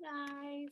Hi, guys.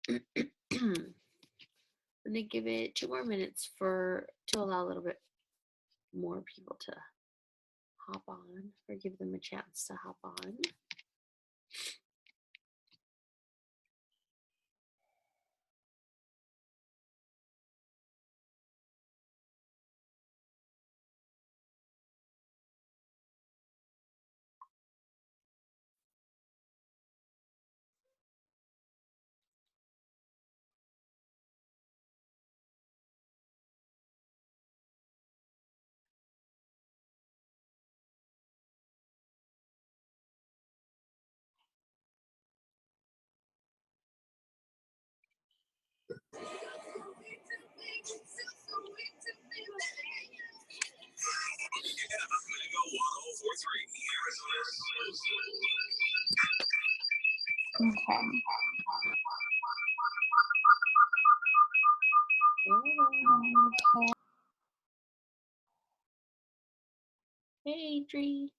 I'm gonna give it 2 more minutes to allow a little bit more people to hop on or give them a chance to hop on. Okay. Hey, Dree.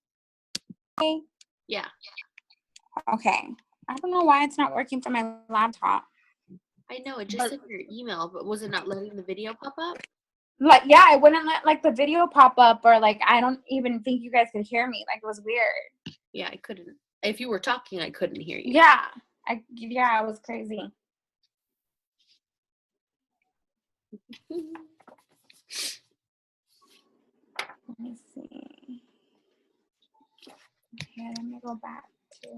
Hey. Yeah. Okay. I don't know why it's not working for my laptop. I know, it just sent your email, but was it not letting the video pop up? Like, yeah, it wouldn't let like the video pop up, or like I don't even think you guys could hear me. Like, it was weird. Yeah, I couldn't. If you were talking, I couldn't hear you. Yeah. It was crazy. Let me see. Okay, let me go back to.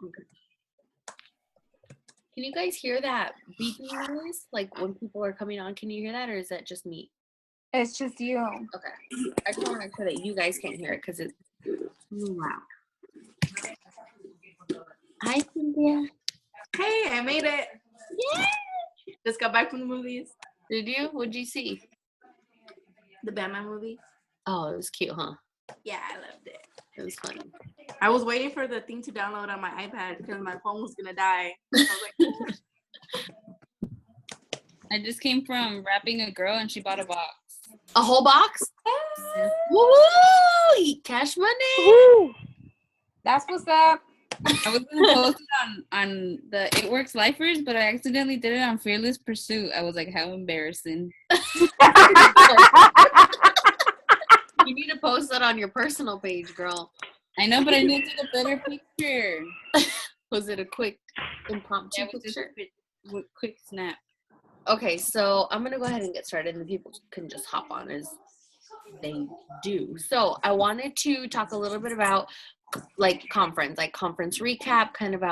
Okay. Can you guys hear that beeping noise? Like when people are coming on, can you hear that, or is that just me? It's just you. Okay. I just want to make sure that you guys can't hear it because it's loud. Hi, Cynthia. Hey, I made it. Yeah. Just got back from the movies. Did you? What'd you see? The Batman movie. Oh, it was cute, huh? Yeah, I loved it. It was funny. I was waiting for the thing to download on my iPad because my phone was gonna die. I was like, I just came from wrapping a girl and she bought a box. A whole box? Yeah. Woo! Cash money. Woo! That's what's up. I was gonna post it on the It Works Lifers, but I accidentally did it on Fearless Pursuit. I was like, how embarrassing. You need to post that on your personal page, girl. I know, but I need to take a better picture. Was it a quick impromptu That was just picture? a quick snap. Okay, so I'm gonna go ahead and get started, and the people can just hop on as they do. So I wanted to talk a little bit about like conference recap, kind of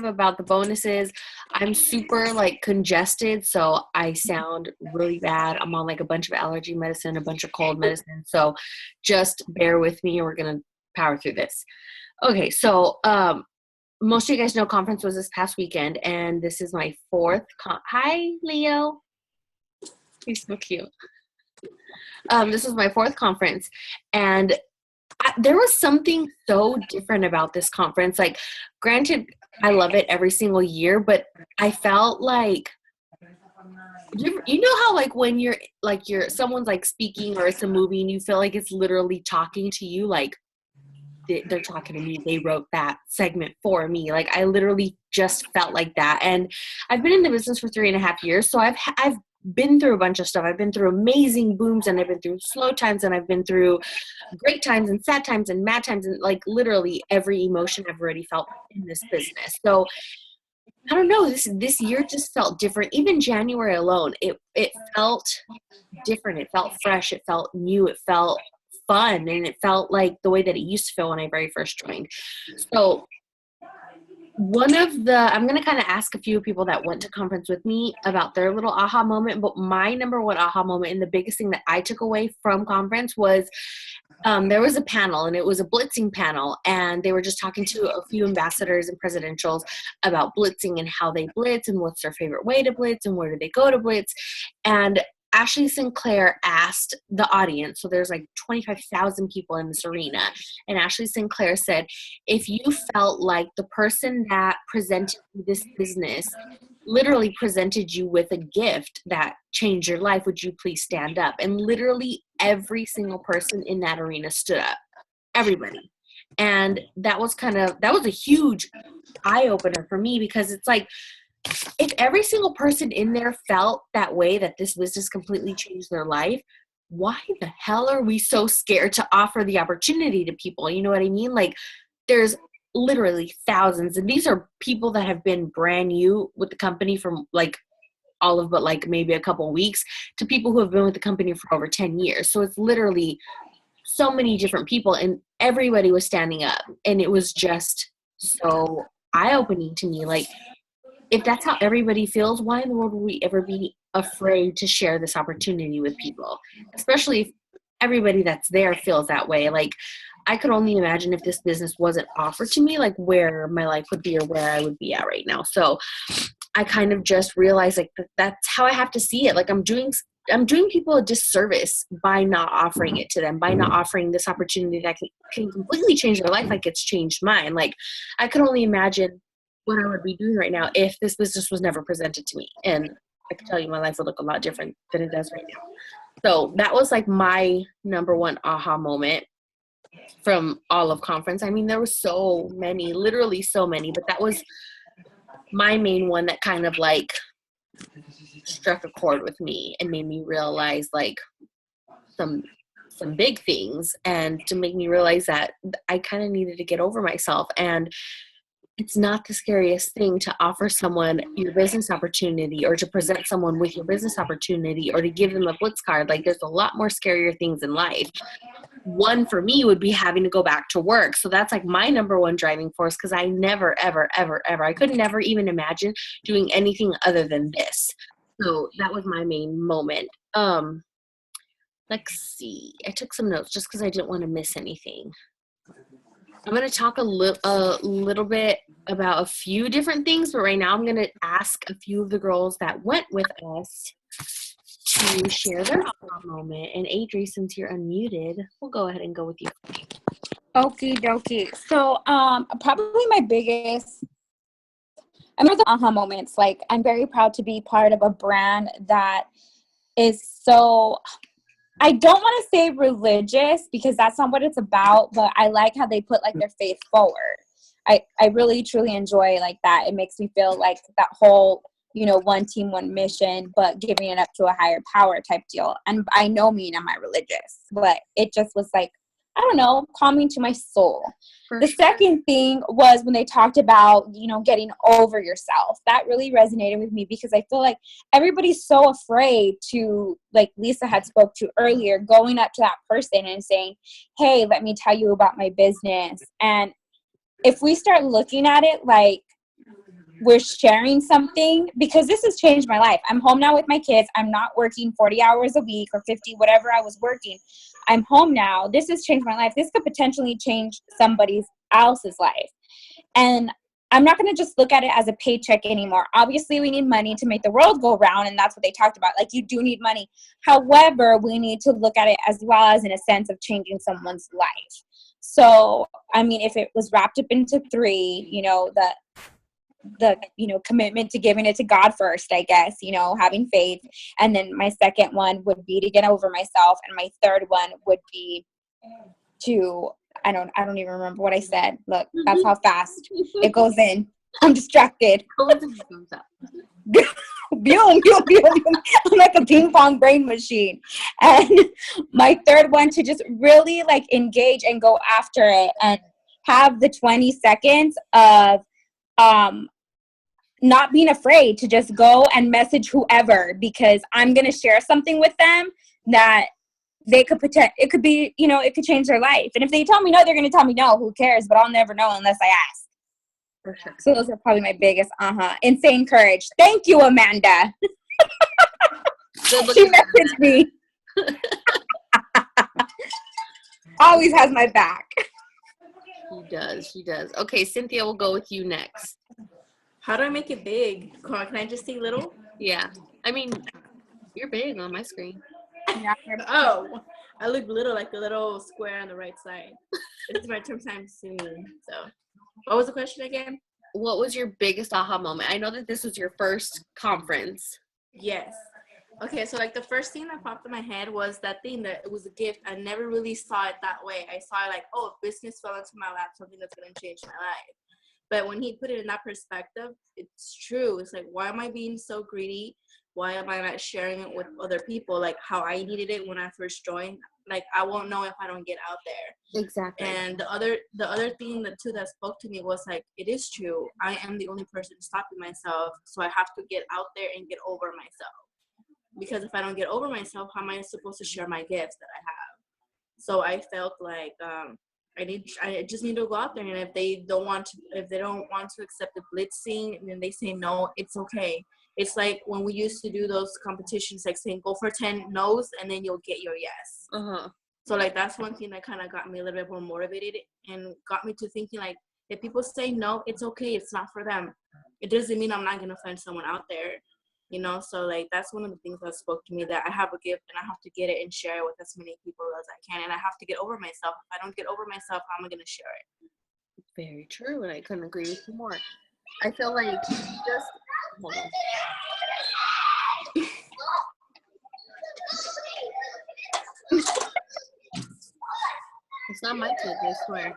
about the bonuses. I'm super like congested, so I sound really bad. I'm on like a bunch of allergy medicine, a bunch of cold medicine, so just bear with me. We're gonna power through this. Okay, so most of you guys know conference was this past weekend, and this is my fourth hi Leo, he's so cute. This was my fourth conference, and there was something so different about this conference. Like, granted, I love it every single year, but I felt like, you know how like when you're someone's like speaking or it's a movie and you feel like it's literally talking to you, like they're talking to me, they wrote that segment for me. Like, I literally just felt like that. And I've been in the business for 3.5 years, so I've been through a bunch of stuff. I've been through amazing booms, and I've been through slow times, and I've been through great times and sad times and mad times, and like literally every emotion I've already felt in this business. So I don't know, this year just felt different. Even January alone, it felt different. It felt fresh. It felt new. It felt fun, and it felt like the way that it used to feel when I very first joined. So I'm going to kind of ask a few people that went to conference with me about their little aha moment, but my number one aha moment and the biggest thing that I took away from conference was there was a panel, and it was a blitzing panel, and they were just talking to a few ambassadors and presidentials about blitzing and how they blitz and what's their favorite way to blitz and where do they go to blitz. And Ashley Sinclair asked the audience, so there's like 25,000 people in this arena, and Ashley Sinclair said, if you felt like the person that presented you this business literally presented you with a gift that changed your life, would you please stand up? And literally every single person in that arena stood up. Everybody. And that was a huge eye-opener for me, because it's like, if every single person in there felt that way, that this business completely changed their life, why the hell are we so scared to offer the opportunity to people? You know what I mean? Like, there's literally thousands, and these are people that have been brand new with the company from like all of but like maybe a couple of weeks, to people who have been with the company for over 10 years. So it's literally so many different people, and everybody was standing up, and it was just so eye-opening to me. Like, if that's how everybody feels, why in the world would we ever be afraid to share this opportunity with people? Especially if everybody that's there feels that way. Like, I could only imagine if this business wasn't offered to me, like where my life would be or where I would be at right now. So I kind of just realized like that's how I have to see it. Like, I'm doing people a disservice by not offering it to them, by not offering this opportunity that can completely change their life like it's changed mine. Like, I could only imagine what I would be doing right now if this business was never presented to me. And I can tell you my life would look a lot different than it does right now. So that was like my number one aha moment from all of conference. I mean, there were so many, literally so many, but that was my main one that kind of like struck a chord with me and made me realize like some big things, and to make me realize that I kind of needed to get over myself. And it's not the scariest thing to offer someone your business opportunity, or to present someone with your business opportunity, or to give them a blitz card. Like, there's a lot more scarier things in life. One for me would be having to go back to work. So that's like my number one driving force, because I never, ever, ever, ever, I could never even imagine doing anything other than this. So that was my main moment. Let's see. I took some notes just because I didn't want to miss anything. I'm going to talk a little bit about a few different things, but right now I'm going to ask a few of the girls that went with us to share their aha moment. And Adri, since you're unmuted, we'll go ahead and go with you. Okie dokie. So probably my biggest, the aha moments, like, I'm very proud to be part of a brand that is so, I don't want to say religious, because that's not what it's about, but I like how they put like their faith forward. I really truly enjoy like that. It makes me feel like that whole, one team, one mission, but giving it up to a higher power type deal. And I know me and I'm not religious, but it just was like, I don't know, calming to my soul. For The sure. second thing was when they talked about, you know, getting over yourself. That really resonated with me because I feel like everybody's so afraid to, like Lisa had spoke to earlier, going up to that person and saying, hey, let me tell you about my business. And if we start looking at it like we're sharing something, because this has changed my life. I'm home now with my kids. I'm not working 40 hours a week or 50, whatever I was working. I'm home now. This has changed my life. This could potentially change somebody else's life. And I'm not going to just look at it as a paycheck anymore. Obviously, we need money to make the world go round, and that's what they talked about. Like, you do need money. However, we need to look at it as well as in a sense of changing someone's life. So, I mean, if it was wrapped up into 3, you know, the you know, commitment to giving it to God first, I guess, you know, having faith. And then my second one would be to get over myself. And my third one would be to, I don't even remember what I said. Look, that's how fast it goes in. I'm distracted. Boom, boom, boom, boom. I'm like a ping pong brain machine. And my third one, to just really like engage and go after it and have the 20 seconds of not being afraid to just go and message whoever, because I'm going to share something with them that they could it could be, you know, it could change their life. And if they tell me no, they're going to tell me no, who cares? But I'll never know unless I ask. For sure. So those are probably my biggest insane courage. Thank you, Amanda. She messaged me. Always has my back. She does. Okay, Cynthia, we'll go with you next. How do I make it big? Can I just say little? Yeah. I mean, you're big on my screen. Oh, I look little, like a little square on the right side. It's my term time soon. So, what was the question again? What was your biggest aha moment? I know that this was your first conference. Yes. Okay, so like the first thing that popped in my head was that thing that it was a gift. I never really saw it that way. I saw it like, oh, if business fell into my lap, something that's going to change my life. But when he put it in that perspective, it's true. It's like, why am I being so greedy? Why am I not sharing it with other people? Like how I needed it when I first joined. Like I won't know if I don't get out there. Exactly. And the other thing that spoke to me was like, it is true. I am the only person stopping myself. So I have to get out there and get over myself. Because if I don't get over myself, how am I supposed to share my gifts that I have? So I felt like I just need to go out there, and if they don't want to accept the blitzing, and then they say no, it's okay. It's like when we used to do those competitions, like saying go for 10 no's and then you'll get your yes. So like that's one thing that kind of got me a little bit more motivated and got me to thinking like, if people say no, it's okay. It's not for them. It doesn't mean I'm not gonna find someone out there. You know, so like that's one of the things that spoke to me, that I have a gift and I have to get it and share it with as many people as I can, and I have to get over myself. If I don't get over myself, how am I going to share it? Very true, and I couldn't agree with you more. I feel like just hold on. It's not my kid, I swear.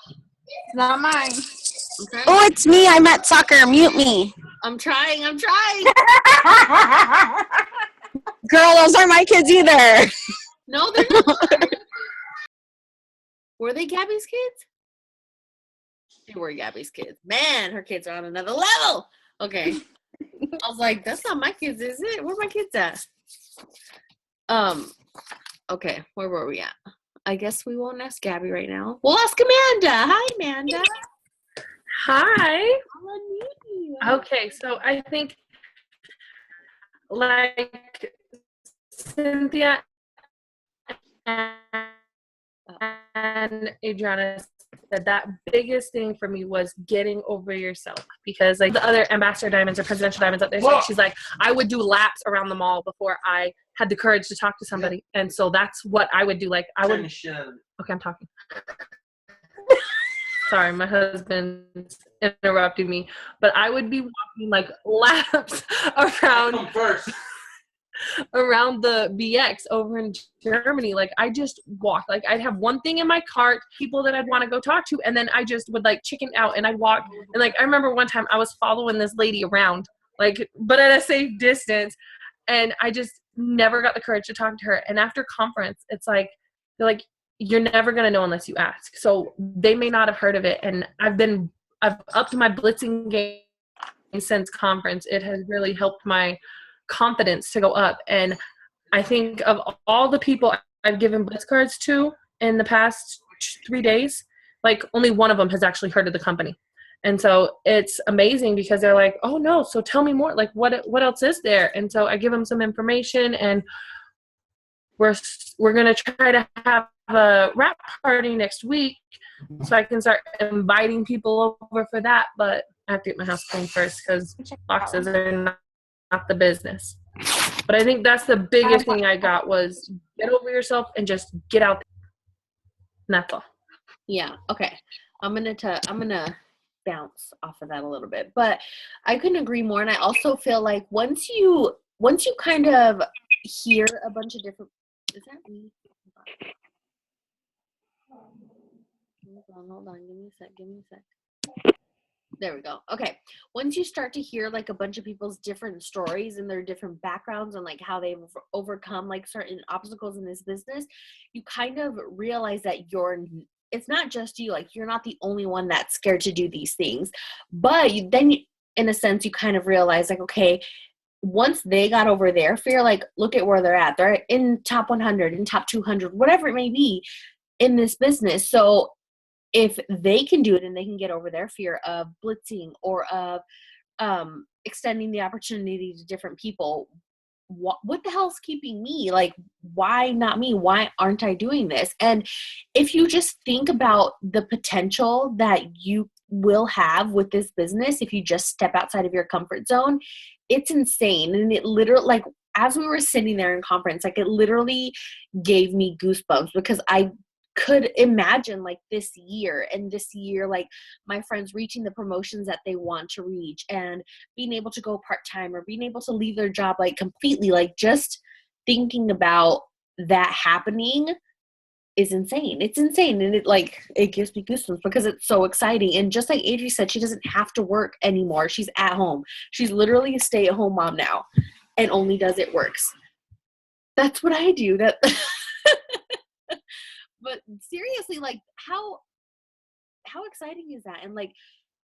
It's not mine. Okay. Oh, it's me. I'm at soccer. Mute me. I'm trying. Girl, those aren't my kids either. No, they're not. Were they Gabby's kids? They were Gabby's kids. Man, her kids are on another level. Okay. I was like, that's not my kids, is it? Where are my kids at? Okay, where were we at? I guess we won't ask Gabby right now. We'll ask Amanda. Hi, Amanda. Hi. Okay, so I think like Cynthia and Adriana said, that biggest thing for me was getting over yourself, because like the other ambassador diamonds or presidential diamonds out there, so she's like, I would do laps around the mall before I had the courage to talk to somebody. And so that's what I would do. Like I would, okay, I'm talking. Sorry, my husband's interrupting me, but I would be walking like laps around the BX over in Germany. Like I just walked, like I'd have one thing in my cart, people that I'd want to go talk to, and then I just would like chicken out and I'd walk. And like I remember one time I was following this lady around, like, but at a safe distance, and I just never got the courage to talk to her. And after conference, it's like they're like, you're never going to know unless you ask. So they may not have heard of it. And I've upped my blitzing game since conference. It has really helped my confidence to go up. And I think of all the people I've given blitz cards to in the past 3 days, like only one of them has actually heard of the company. And so it's amazing because they're like, oh no, so tell me more. Like what else is there? And so I give them some information, and we're going to try to have a wrap party next week so I can start inviting people over for that. But I have to get my house clean first because boxes are not the business. But I think that's the biggest thing I got was get over yourself and just get out there. And that's all. Yeah. Okay. I'm gonna bounce off of that a little bit, but I couldn't agree more. And I also feel like once you kind of hear a bunch of different, is that me? Hold on. Give me a sec. There we go. Okay. Once you start to hear like a bunch of people's different stories and their different backgrounds and like how they've overcome like certain obstacles in this business, you kind of realize that it's not just you, like you're not the only one that's scared to do these things. But in a sense, you kind of realize like, okay, once they got over their fear, like look at where they're at. They're in top 100, in top 200, whatever it may be in this business. So if they can do it and they can get over their fear of blitzing or of extending the opportunity to different people, what the hell's keeping me? Like, why not me? Why aren't I doing this? And if you just think about the potential that you will have with this business, if you just step outside of your comfort zone, it's insane. And it literally, like, as we were sitting there in conference, like, it literally gave me goosebumps because I could imagine like this year, like my friends reaching the promotions that they want to reach and being able to go part-time or being able to leave their job like completely. Like just thinking about that happening is insane. It's insane. And it gives me goosebumps because it's so exciting. And just like Adri said, she doesn't have to work anymore. She's at home. She's literally a stay-at-home mom now and only does it works. That's what I do. But seriously, like how exciting is that? And like,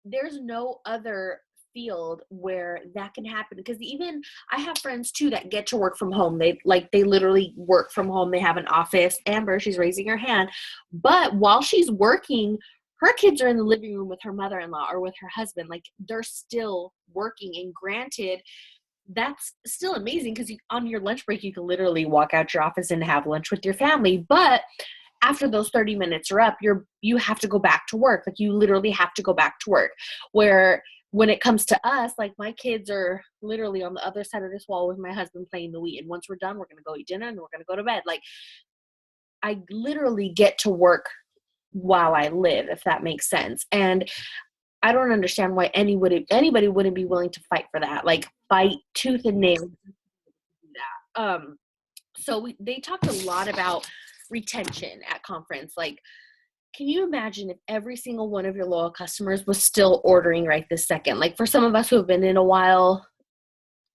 there's no other field where that can happen because even I have friends too that get to work from home. They literally work from home. They have an office. Amber, she's raising her hand. But while she's working, her kids are in the living room with her mother-in-law or with her husband. Like they're still working. And granted, that's still amazing because on your lunch break, you can literally walk out your office and have lunch with your family. But after those 30 minutes are up, you have to go back to work. Like you literally have to go back to work. Where when it comes to us, like my kids are literally on the other side of this wall with my husband playing the Wii. And once we're done, we're going to go eat dinner and we're going to go to bed. Like I literally get to work while I live, if that makes sense. And I don't understand why anybody wouldn't be willing to fight for that. Like fight tooth and nail. So they talked a lot about retention at conference. Like, can you imagine if every single one of your loyal customers was still ordering right this second? Like for some of us who have been in a while,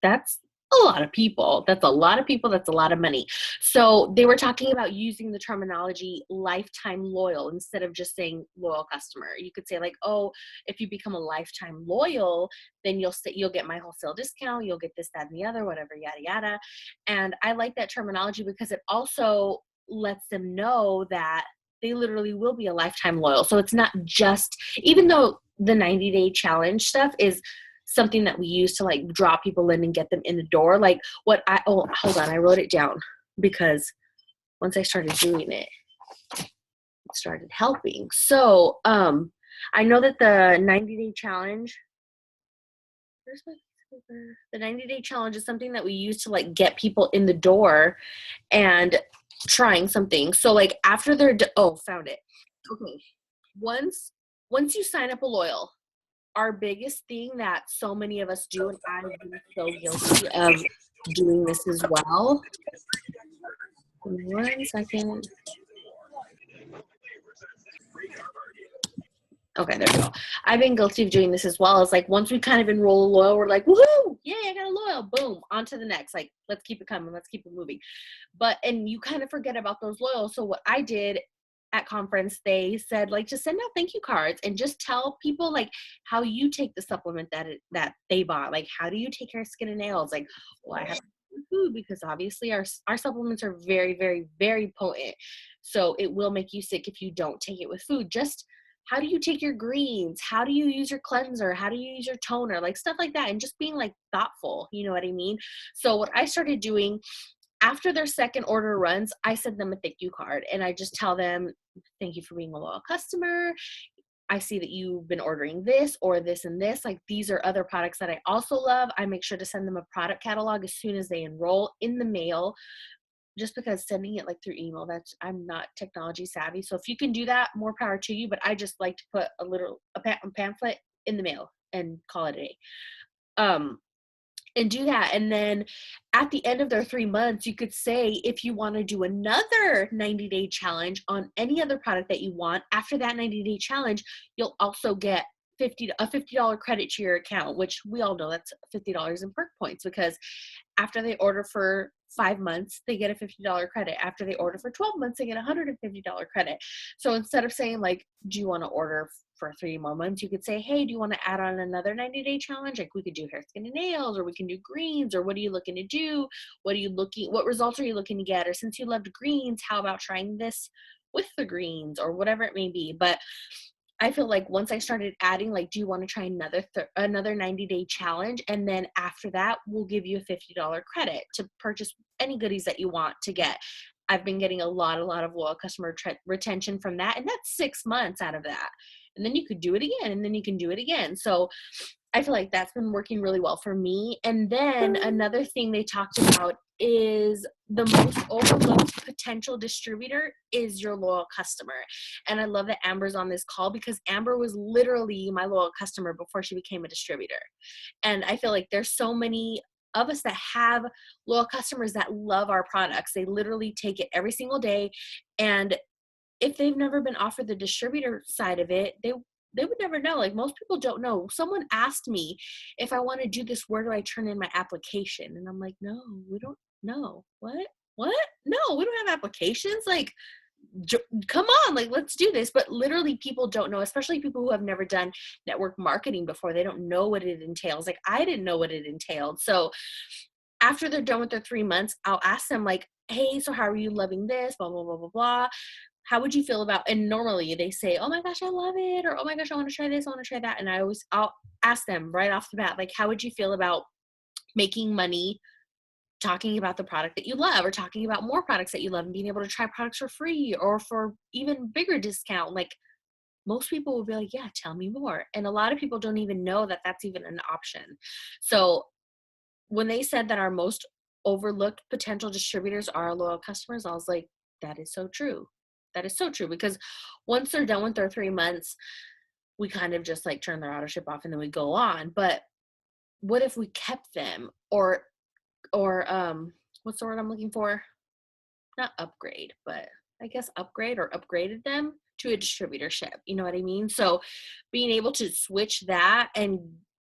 that's a lot of people. That's a lot of people. That's a lot of money. So they were talking about using the terminology lifetime loyal instead of just saying loyal customer. You could say like, oh, if you become a lifetime loyal, then you'll get my wholesale discount. You'll get this, that, and the other, whatever, yada, yada. And I like that terminology because it also lets them know that they literally will be a lifetime loyal. So it's not just, even though the 90-day challenge stuff is something that we use to like draw people in and get them in the door. Like hold on, I wrote it down because once I started doing it, it started helping. So I know that the 90-day challenge, the 90-day challenge is something that we use to like get people in the door and trying something. So like after they're found it. Okay. Once you sign up a loyal, our biggest thing that so many of us do, and I've been so guilty of doing this as well. 1 second. Okay, there we go. I've been guilty of doing this as well. It's like once we kind of enroll a loyal, we're like, woohoo, yay, I got a loyal, boom, on to the next. Like, let's keep it coming, let's keep it moving. And you kind of forget about those loyals. So what I did at conference, they said like just send out thank you cards and just tell people like how you take the supplement that they bought. Like, how do you take care of skin and nails? Like, well, I have food because obviously our supplements are very, very, very potent. So it will make you sick if you don't take it with food. Just how do you take your greens? How do you use your cleanser? How do you use your toner? Like stuff like that. And just being like thoughtful, you know what I mean? So what I started doing after their second order runs, I send them a thank you card and I just tell them, thank you for being a loyal customer. I see that you've been ordering this or this and this. Like, these are other products that I also love. I make sure to send them a product catalog as soon as they enroll in the mail, just because sending it like through email, I'm not technology savvy. So if you can do that, more power to you. But I just like to put a pamphlet in the mail and call it a day. And do that. And then at the end of their 3 months, you could say, if you want to do another 90-day challenge on any other product that you want, after that 90-day challenge, you'll also get a $50 credit to your account, which we all know that's $50 in perk points, because after they order for 5 months, they get a $50 credit. After they order for 12 months, they get a $150 credit. So instead of saying like, do you want to order for 3 more months, you could say, hey, do you want to add on another 90-day challenge? Like, we could do hair, skin, and nails, or we can do greens, or what are you looking to do? What results are you looking to get? Or since you loved greens, how about trying this with the greens, or whatever it may be. But I feel like once I started adding, like, do you want to try another 90-day challenge? And then after that, we'll give you a $50 credit to purchase any goodies that you want to get. I've been getting a lot of loyal customer retention from that. And that's 6 months out of that. And then you could do it again, and then you can do it again. So I feel like that's been working really well for me. And then another thing they talked about is the most overlooked potential distributor is your loyal customer. And I love that Amber's on this call, because Amber was literally my loyal customer before she became a distributor. And I feel like there's so many of us that have loyal customers that love our products. They literally take it every single day. And if they've never been offered the distributor side of it, they would never know. Like, most people don't know. Someone asked me, if I want to do this, where do I turn in my application? And I'm like, no, we don't know. What? No, we don't have applications. Like, come on, like, let's do this. But literally people don't know, especially people who have never done network marketing before. They don't know what it entails. Like, I didn't know what it entailed. So after they're done with their 3 months, I'll ask them like, hey, so how are you loving this? Blah, blah, blah, blah, blah. How would you feel about, and normally they say, oh my gosh, I love it. Or, oh my gosh, I want to try this. I want to try that. And I'll ask them right off the bat, like, how would you feel about making money talking about the product that you love, or talking about more products that you love, and being able to try products for free or for even bigger discount? Like, most people will be like, yeah, tell me more. And a lot of people don't even know that that's even an option. So when they said that our most overlooked potential distributors are our loyal customers, I was like, that is so true. That is so true, because once they're done with their 3 months, we kind of just like turn their auto ship off and then we go on. But what if we kept them, or what's the word I'm looking for? Not upgrade, but I guess upgrade or upgraded them to a distributorship. You know what I mean? So being able to switch that, and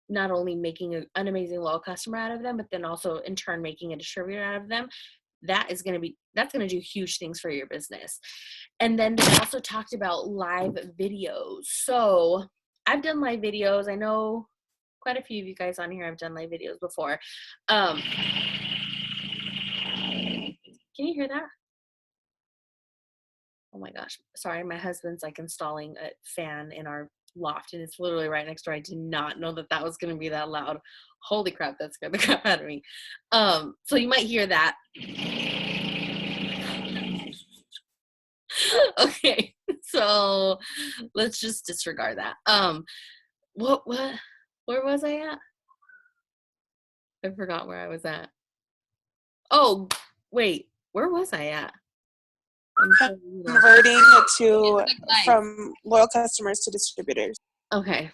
not only making an amazing loyal customer out of them, but then also in turn making a distributor out of them, that's going to do huge things for your business. And then they also talked about live videos. So I've done live videos. I know quite a few of you guys on here have done live videos before. Can you hear that? Oh my gosh. Sorry, my husband's like installing a fan in our loft, and it's literally right next door. I did not know that was going to be that loud. Holy crap, that scared the crap out of me. So you might hear that. Okay, so let's just disregard that. Where was I at? I forgot where I was at. Oh, wait, where was I at? Converting from loyal customers to distributors. Okay.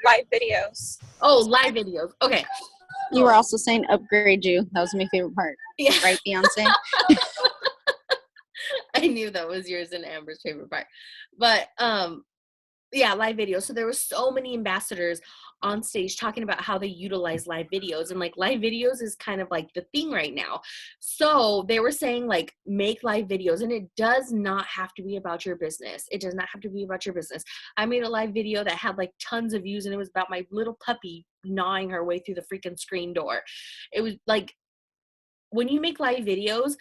Live videos. Oh, live videos. Okay. You were also saying upgrade you. That was my favorite part. Yeah. Right, Beyonce? I knew that was yours and Amber's favorite part. But Yeah, live video. So there were so many ambassadors on stage talking about how they utilize live videos, and like live videos is kind of like the thing right now. So they were saying like make live videos, and it does not have to be about your business. It does not have to be about your business. I made a live video that had like tons of views, and it was about my little puppy gnawing her way through the freaking screen door. It was like, when you make live videos,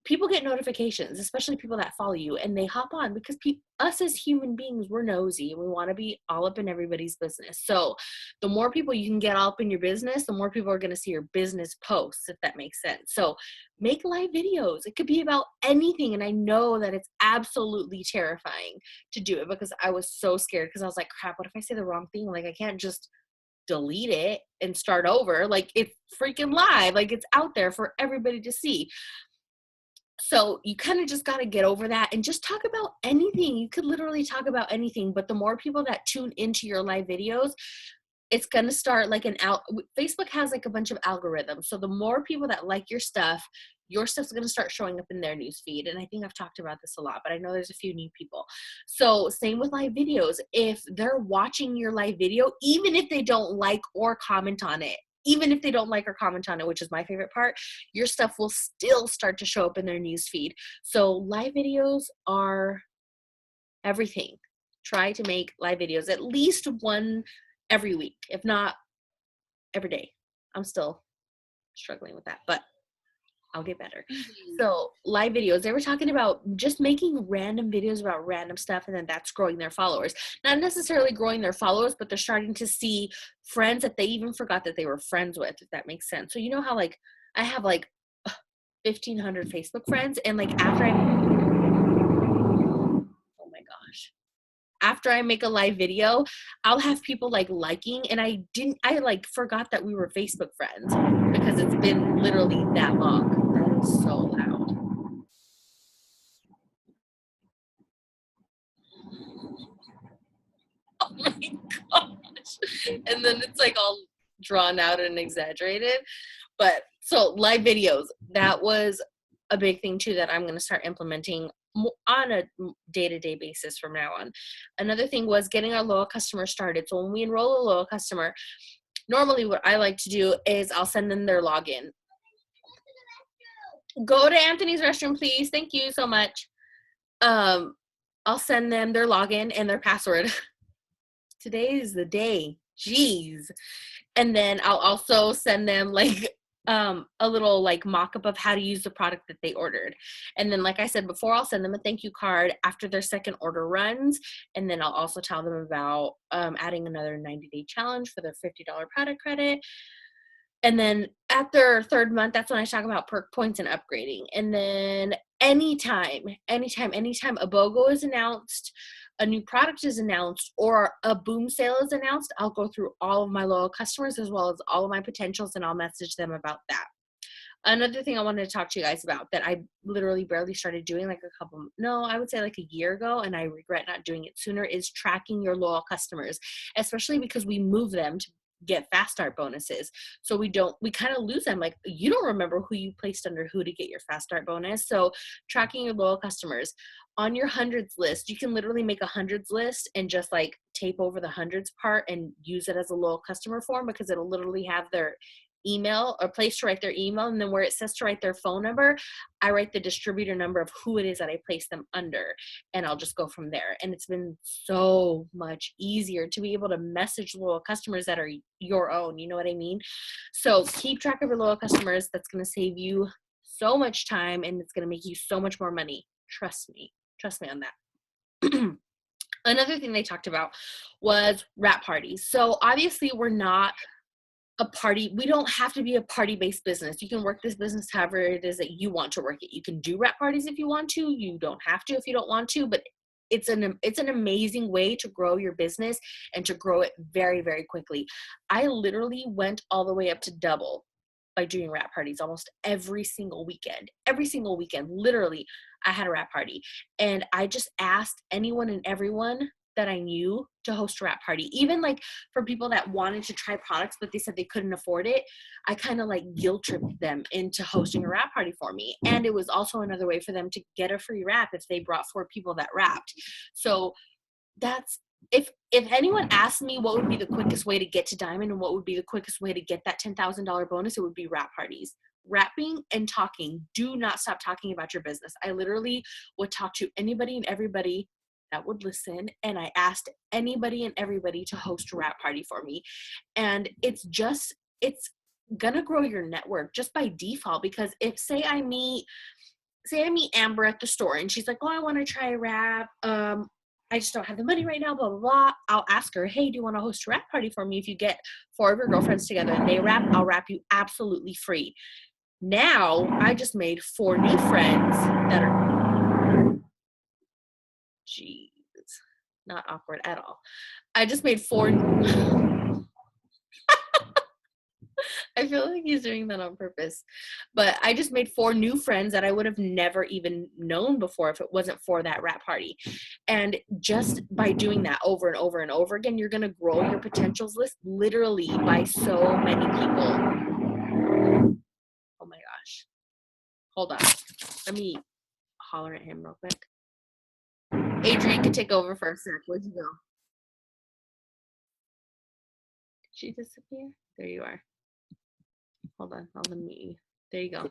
people get notifications, especially people that follow you, and they hop on because us as human beings, we're nosy and we want to be all up in everybody's business. So the more people you can get all up in your business, the more people are going to see your business posts, if that makes sense. So make live videos. It could be about anything. And I know that it's absolutely terrifying to do it because I was so scared, because I was like, crap, what if I say the wrong thing? Like, I can't just delete it and start over. Like, it's freaking live. Like, it's out there for everybody to see. So you kind of just got to get over that and just talk about anything. You could literally talk about anything, but the more people that tune into your live videos, it's going to start like Facebook has like a bunch of algorithms. So the more people that like your stuff's going to start showing up in their news feed. And I think I've talked about this a lot, but I know there's a few new people. So same with live videos. If they're watching your live video, even if they don't like or comment on it, which is my favorite part, your stuff will still start to show up in their news feed. So live videos are everything. Try to make live videos at least one every week, if not every day. I'm still struggling with that, but I'll get better. So live videos, they were talking about just making random videos about random stuff, and then that's growing their followers. Not necessarily growing their followers, but they're starting to see friends that they even forgot that they were friends with, if that makes sense. So you know how like I have like 1,500 Facebook friends, and like after I make a live video, I'll have people like liking, and I like forgot that we were Facebook friends because it's been literally that long. That is so loud. Oh my gosh. And then it's like all drawn out and exaggerated. But so live videos, that was a big thing too that I'm going to start implementing on a day-to-day basis from now on. Another thing was getting our loyal customer started. So when we enroll a loyal customer, normally what I like to do is I'll send them their login. Go to Anthony's restroom, please. Thank you so much. I'll send them their login and their password. Today is the day. Jeez. And then I'll also send them like a little like mock-up of how to use the product that they ordered. And then, like I said before, I'll send them a thank you card after their second order runs. And then I'll also tell them about adding another 90-day challenge for their $50 product credit. And then at their third month, that's when I talk about perk points and upgrading. And then anytime a BOGO is announced, a new product is announced, or a boom sale is announced, I'll go through all of my loyal customers as well as all of my potentials, and I'll message them about that. Another thing I wanted to talk to you guys about that I literally barely started doing like I would say like a year ago, and I regret not doing it sooner, is tracking your loyal customers, especially because we move them to get fast start bonuses. So we kind of lose them. Like, you don't remember who you placed under who to get your fast start bonus. So tracking your loyal customers on your hundreds list, you can literally make a hundreds list and just like tape over the hundreds part and use it as a loyal customer form, because it'll literally have their email or place to write their email, and then where it says to write their phone number, I write the distributor number of who it is that I place them under, and I'll just go from there. And it's been so much easier to be able to message loyal customers that are your own, you know what I mean? So keep track of your loyal customers. That's going to save you so much time, and it's going to make you so much more money. Trust me on that. Another thing they talked about was wrap parties. So obviously we're not a party. We don't have to be a party-based business. You can work this business however it is that you want to work it. You can do wrap parties if you want to. You don't have to if you don't want to, but it's an amazing way to grow your business and to grow it very, very quickly. I literally went all the way up to double by doing wrap parties almost every single weekend. Literally, I had a wrap party, and I just asked anyone and everyone that I knew to host a wrap party. Even like for people that wanted to try products, but they said they couldn't afford it, I kind of like guilt tripped them into hosting a wrap party for me. And it was also another way for them to get a free wrap if they brought 4 people that wrapped. So that's if anyone asked me what would be the quickest way to get to diamond and what would be the quickest way to get that $10,000 bonus, it would be wrap parties. Rapping and talking. Do not stop talking about your business. I literally would talk to anybody and everybody that would listen, and I asked anybody and everybody to host a rap party for me. And it's gonna grow your network just by default, because if say I meet Amber at the store and she's like, oh, I want to try rap, I just don't have the money right now, blah, blah, blah. I'll ask her, hey, do you want to host a rap party for me? If you get 4 of your girlfriends together and they rap, I'll rap you absolutely free. Now, I just made 4 new friends that are, jeez, not awkward at all. I just made 4, I feel like he's doing that on purpose. But I just made 4 new friends that I would have never even known before if it wasn't for that rap party. And just by doing that over and over and over again, you're going to grow your potentials list literally by so many people. Oh my gosh. Hold on. Let me holler at him real quick. Adrian can take over for a sec. Where'd you go? Did she disappear? There you are. Hold on, I'll unmute you. There you go.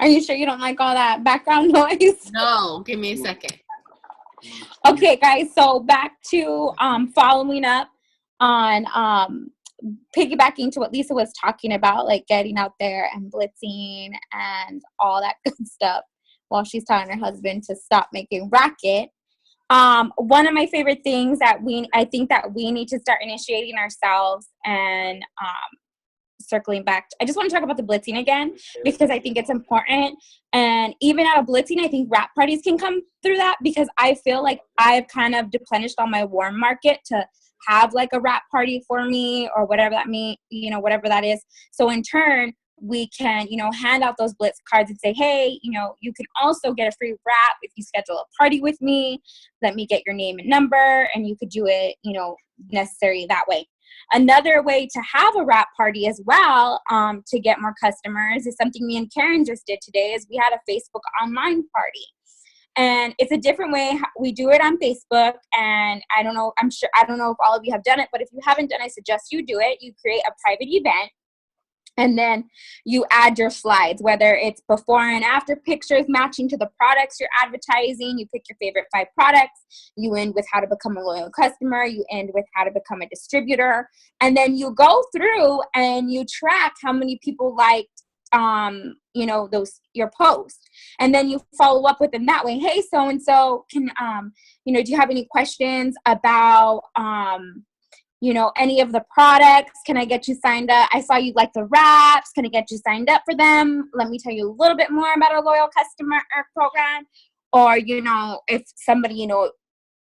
Are you sure you don't like all that background noise? No, give me a second. Okay, guys, so back to following up on piggybacking to what Lisa was talking about, like getting out there and blitzing and all that good stuff while she's telling her husband to stop making racket. One of my favorite things that I think that we need to start initiating ourselves, and circling back, I just want to talk about the blitzing again because I think it's important. And even out of blitzing, I think rap parties can come through that, because I feel like I've kind of replenished on my warm market to have like a rap party for me or whatever that means, whatever that is. So in turn, we can, hand out those blitz cards and say, hey, you can also get a free wrap if you schedule a party with me. Let me get your name and number, and you could do it, necessary that way. Another way to have a wrap party as well, to get more customers, is something me and Karen just did today. Is we had a Facebook online party. And it's a different way. We do it on Facebook, and I don't know if all of you have done it, but if you haven't done it, I suggest you do it. You create a private event, and then you add your slides, whether it's before and after pictures matching to the products you're advertising. You pick your favorite 5 products. You end with how to become a loyal customer. You end with how to become a distributor. And then you go through and you track how many people liked your post. And then you follow up with them that way. Hey, so-and-so, can, do you have any questions about, any of the products? Can I get you signed up? I saw you like the wraps. Can I get you signed up for them? Let me tell you a little bit more about our loyal customer program. Or, if somebody,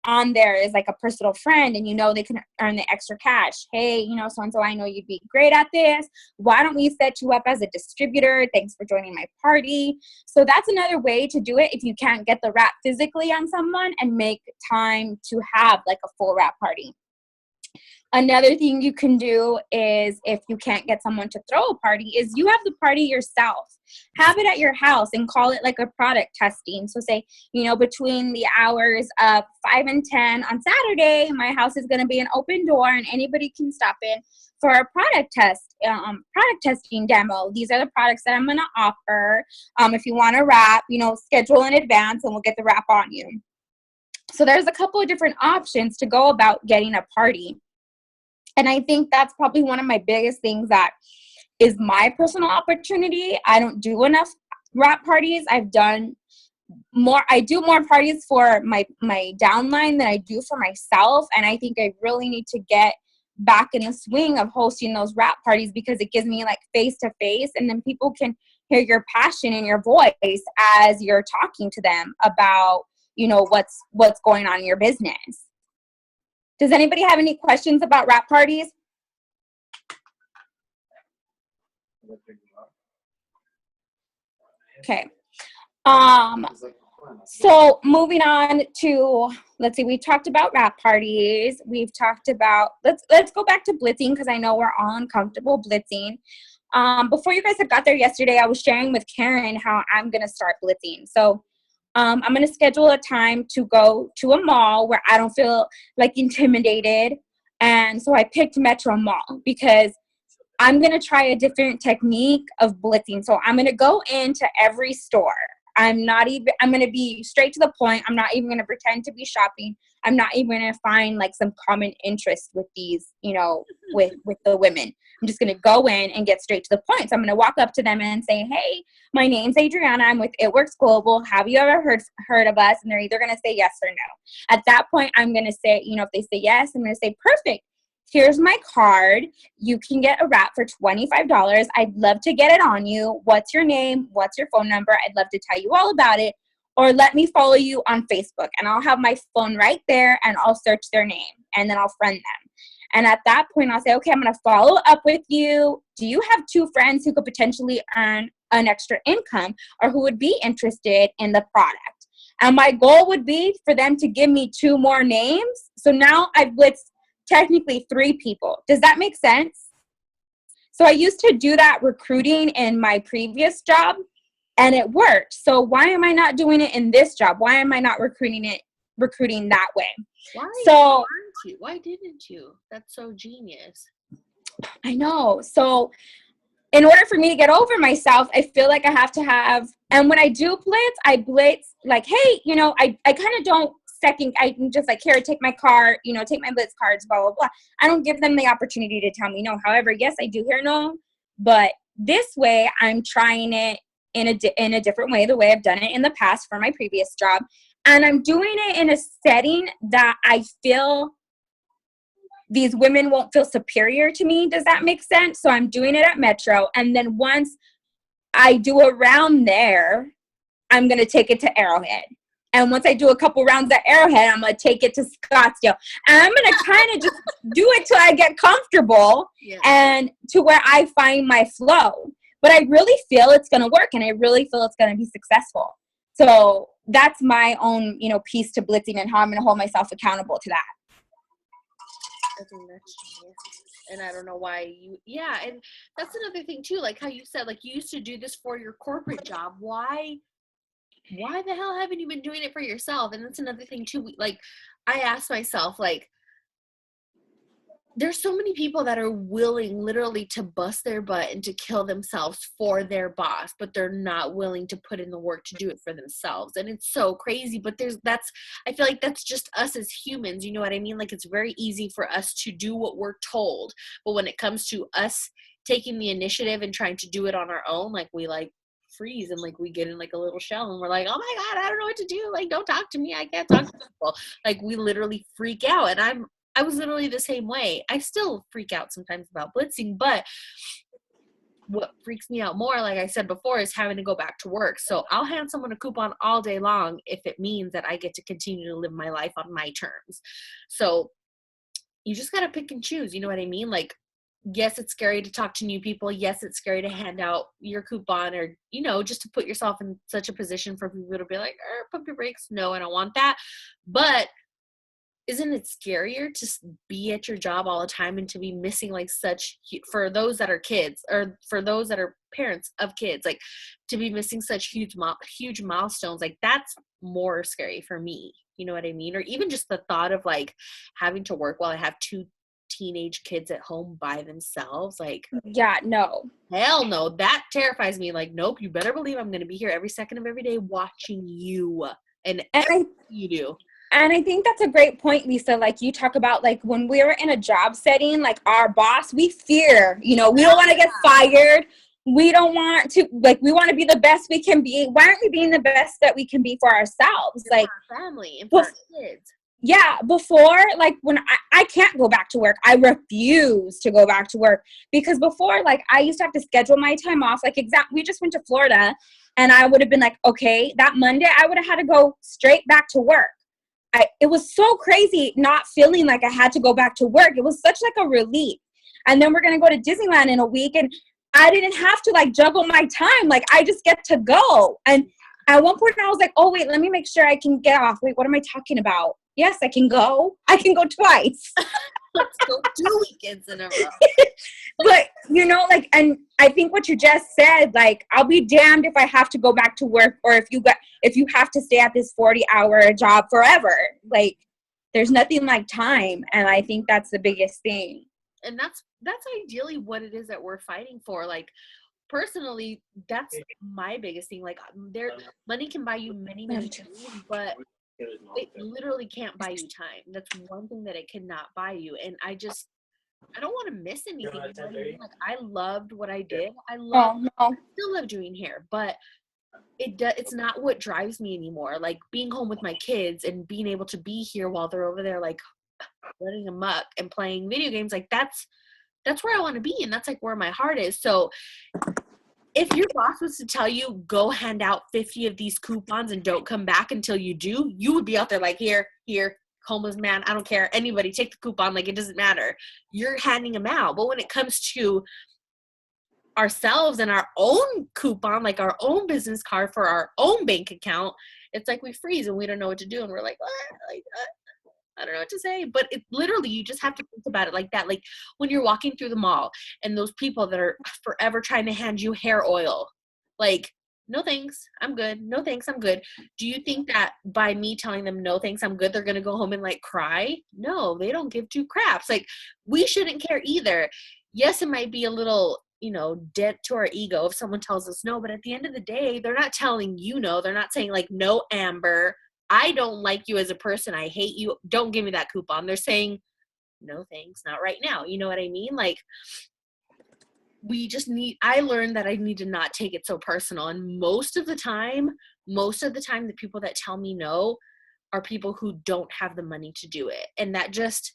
on there is like a personal friend and they can earn the extra cash. Hey, so-and-so, I know you'd be great at this. Why don't we set you up as a distributor? Thanks for joining my party. So that's another way to do it if you can't get the wrap physically on someone, and make time to have like a full wrap party. Another thing you can do is, if you can't get someone to throw a party, is you have the party yourself. Have it at your house and call it like a product testing. So say, between the hours of 5 and 10 on Saturday, my house is going to be an open door and anybody can stop in for a product testing demo. These are the products that I'm going to offer. If you want to wrap, schedule in advance and we'll get the wrap on you. So there's a couple of different options to go about getting a party. And I think that's probably one of my biggest things that is my personal opportunity. I don't do enough wrap parties. I do more parties for my downline than I do for myself. And I think I really need to get back in the swing of hosting those wrap parties, because it gives me like face to face, and then people can hear your passion in your voice as you're talking to them about, what's going on in your business. Does anybody have any questions about wrap parties? Okay. So moving on to, let's see, we talked about wrap parties. We've talked about, let's go back to blitzing, because I know we're all uncomfortable blitzing. Before you guys had got there yesterday, I was sharing with Karen how I'm going to start blitzing. So I'm going to schedule a time to go to a mall where I don't feel like intimidated. And so I picked Metro Mall because I'm going to try a different technique of blitzing. So I'm going to go into every store. I'm going to be straight to the point. I'm not even going to pretend to be shopping. I'm not even going to find like some common interest with these, you know, with the women. I'm just going to go in and get straight to the point. So I'm going to walk up to them and say, hey, my name's Adriana. I'm with It Works Global. Have you ever heard of us? And they're either going to say yes or no. At that point, I'm going to say, you know, if they say yes, I'm going to say, perfect. Here's my card. You can get a wrap for $25. I'd love to get it on you. What's your name? What's your phone number? I'd love to tell you all about it. Or let me follow you on Facebook, and I'll have my phone right there, and I'll search their name, and then I'll friend them. And at that point, I'll say, okay, I'm going to follow up with you. Do you have 2 friends who could potentially earn an extra income or who would be interested in the product? And my goal would be for them to give me 2 more names. So now I've blitzed technically 3 people. Does that make sense? So I used to do that recruiting in my previous job, and it worked. So why am I not doing it in this job? Why am I not recruiting that way? Why didn't you? That's so genius. I know. So in order for me to get over myself, I feel like I have to have, and when I do blitz, I blitz like, hey, you know, I kind of don't second, I'm just like, here, take my card, you know, take my blitz cards, blah, blah, blah. I don't give them the opportunity to tell me no. However, yes, I do hear no, but this way I'm trying it in a different way, the way I've done it in the past for my previous job. And I'm doing it in a setting that I feel these women won't feel superior to me. Does that make sense? So I'm doing it at Metro. And then once I do a round there, I'm going to take it to Arrowhead. And once I do a couple rounds at Arrowhead, I'm going to take it to Scottsdale. And I'm going to kind of just do it till I get comfortable and to where I find my flow. But I really feel it's going to work, and I really feel it's going to be successful. So that's my own, you know, piece to blitzing and how I'm going to hold myself accountable to that. I think that's genius. And I don't know why and that's another thing too, like how you said, like you used to do this for your corporate job. Why the hell haven't you been doing it for yourself? And that's another thing too. Like I asked myself, like, there's so many people that are willing literally to bust their butt and to kill themselves for their boss, but they're not willing to put in the work to do it for themselves. And it's so crazy, but I feel like that's just us as humans. You know what I mean? Like it's very easy for us to do what we're told. But when it comes to us taking the initiative and trying to do it on our own, like we like freeze and like we get in like a little shell and we're like, oh my God, I don't know what to do. Like, don't talk to me. I can't talk to people. Like we literally freak out. And I was literally the same way. I still freak out sometimes about blitzing, but what freaks me out more, like I said before, is having to go back to work. So I'll hand someone a coupon all day long if it means that I get to continue to live my life on my terms. So you just got to pick and choose. You know what I mean? Like, yes, it's scary to talk to new people. Yes, it's scary to hand out your coupon or, you know, just to put yourself in such a position for people to be like, pump your brakes. No, I don't want that. But isn't it scarier to be at your job all the time and to be missing like such, for those that are kids or for those that are parents of kids, like to be missing such huge milestones, like that's more scary for me. You know what I mean? Or even just the thought of like having to work while I have 2 teenage kids at home by themselves. Like, yeah, no. Hell no. That terrifies me. Like, nope, you better believe I'm going to be here every second of every day watching you and everything you do. And I think that's a great point, Lisa. Like you talk about, like when we're in a job setting, like our boss, we fear, you know, we don't want to get fired. We don't want to, like, we want to be the best we can be. Why aren't we being the best that we can be for ourselves? For like our family and for our kids. Yeah, before, like when I can't go back to work. I refuse to go back to work because before, like I used to have to schedule my time off. Like we just went to Florida and I would have been like, okay, that Monday I would have had to go straight back to work. It was so crazy not feeling like I had to go back to work. It was such like a relief. And then we're going to go to Disneyland in a week and I didn't have to like juggle my time. Like I just get to go. And at one point I was like, oh wait, let me make sure I can get off. Wait, what am I talking about? Yes, I can go. I can go twice. Let's go 2 weekends in a row. But you know, like, and I think what you just said, like, I'll be damned if I have to go back to work, or if you have to stay at this 40-hour job forever. Like, there's nothing like time, and I think that's the biggest thing. And that's ideally what it is that we're fighting for. Like, personally, that's my biggest thing. Like, money can buy you many things, but it literally can't buy you time. That's one thing that it cannot buy you. And I don't want to miss anything. You know what I mean? Like, I loved what I did. I still love doing hair, but it's not what drives me anymore. Like, being home with my kids and being able to be here while they're over there, like, running amok and playing video games, like, that's where I want to be, and that's like where my heart is. So if your boss was to tell you, go hand out 50 of these coupons and don't come back until you do, you would be out there like, here, homeless man, I don't care, anybody, take the coupon, like, it doesn't matter. You're handing them out. But when it comes to ourselves and our own coupon, like our own business card for our own bank account, it's like we freeze and we don't know what to do, and we're like, what? Like, I don't know what to say. But it literally, you just have to think about it like that. Like, when you're walking through the mall and those people that are forever trying to hand you hair oil, like, no thanks, I'm good. No thanks, I'm good. Do you think that by me telling them no thanks, I'm good, they're going to go home and like cry? No, they don't give two craps. Like, we shouldn't care either. Yes, it might be a little, dent to our ego if someone tells us no, but at the end of the day, they're not telling you no. They're not saying like, no, Amber, I don't like you as a person. I hate you. Don't give me that coupon. They're saying, no thanks, not right now. You know what I mean? Like, I learned that I need to not take it so personal. And most of the time, the people that tell me no are people who don't have the money to do it. And that just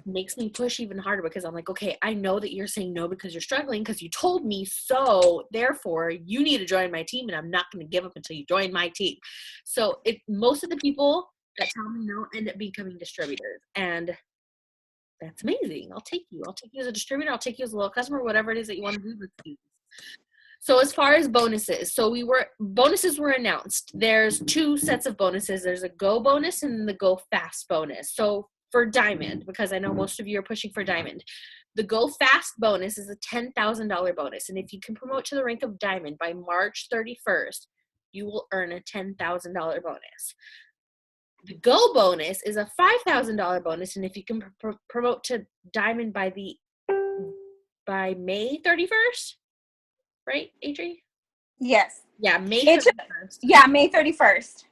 makes me push even harder, because I'm like, okay, I know that you're saying no because you're struggling, because you told me so, therefore you need to join my team, and I'm not going to give up until you join my team. So most of the people that tell me no end up becoming distributors, and that's amazing. I'll take you as a distributor, I'll take you as a loyal customer, whatever it is that you want to do with you. So as far as bonuses, bonuses were announced. There's 2 sets of bonuses. There's a Go bonus and the Go Fast bonus. So for Diamond, because I know most of you are pushing for Diamond, the Go Fast bonus is a $10,000 bonus. And if you can promote to the rank of Diamond by March 31st, you will earn a $10,000 bonus. The Go bonus is a $5,000 bonus. And if you can promote to Diamond by May 31st, right, Adri? Yes. Yeah, May 31st. May 31st.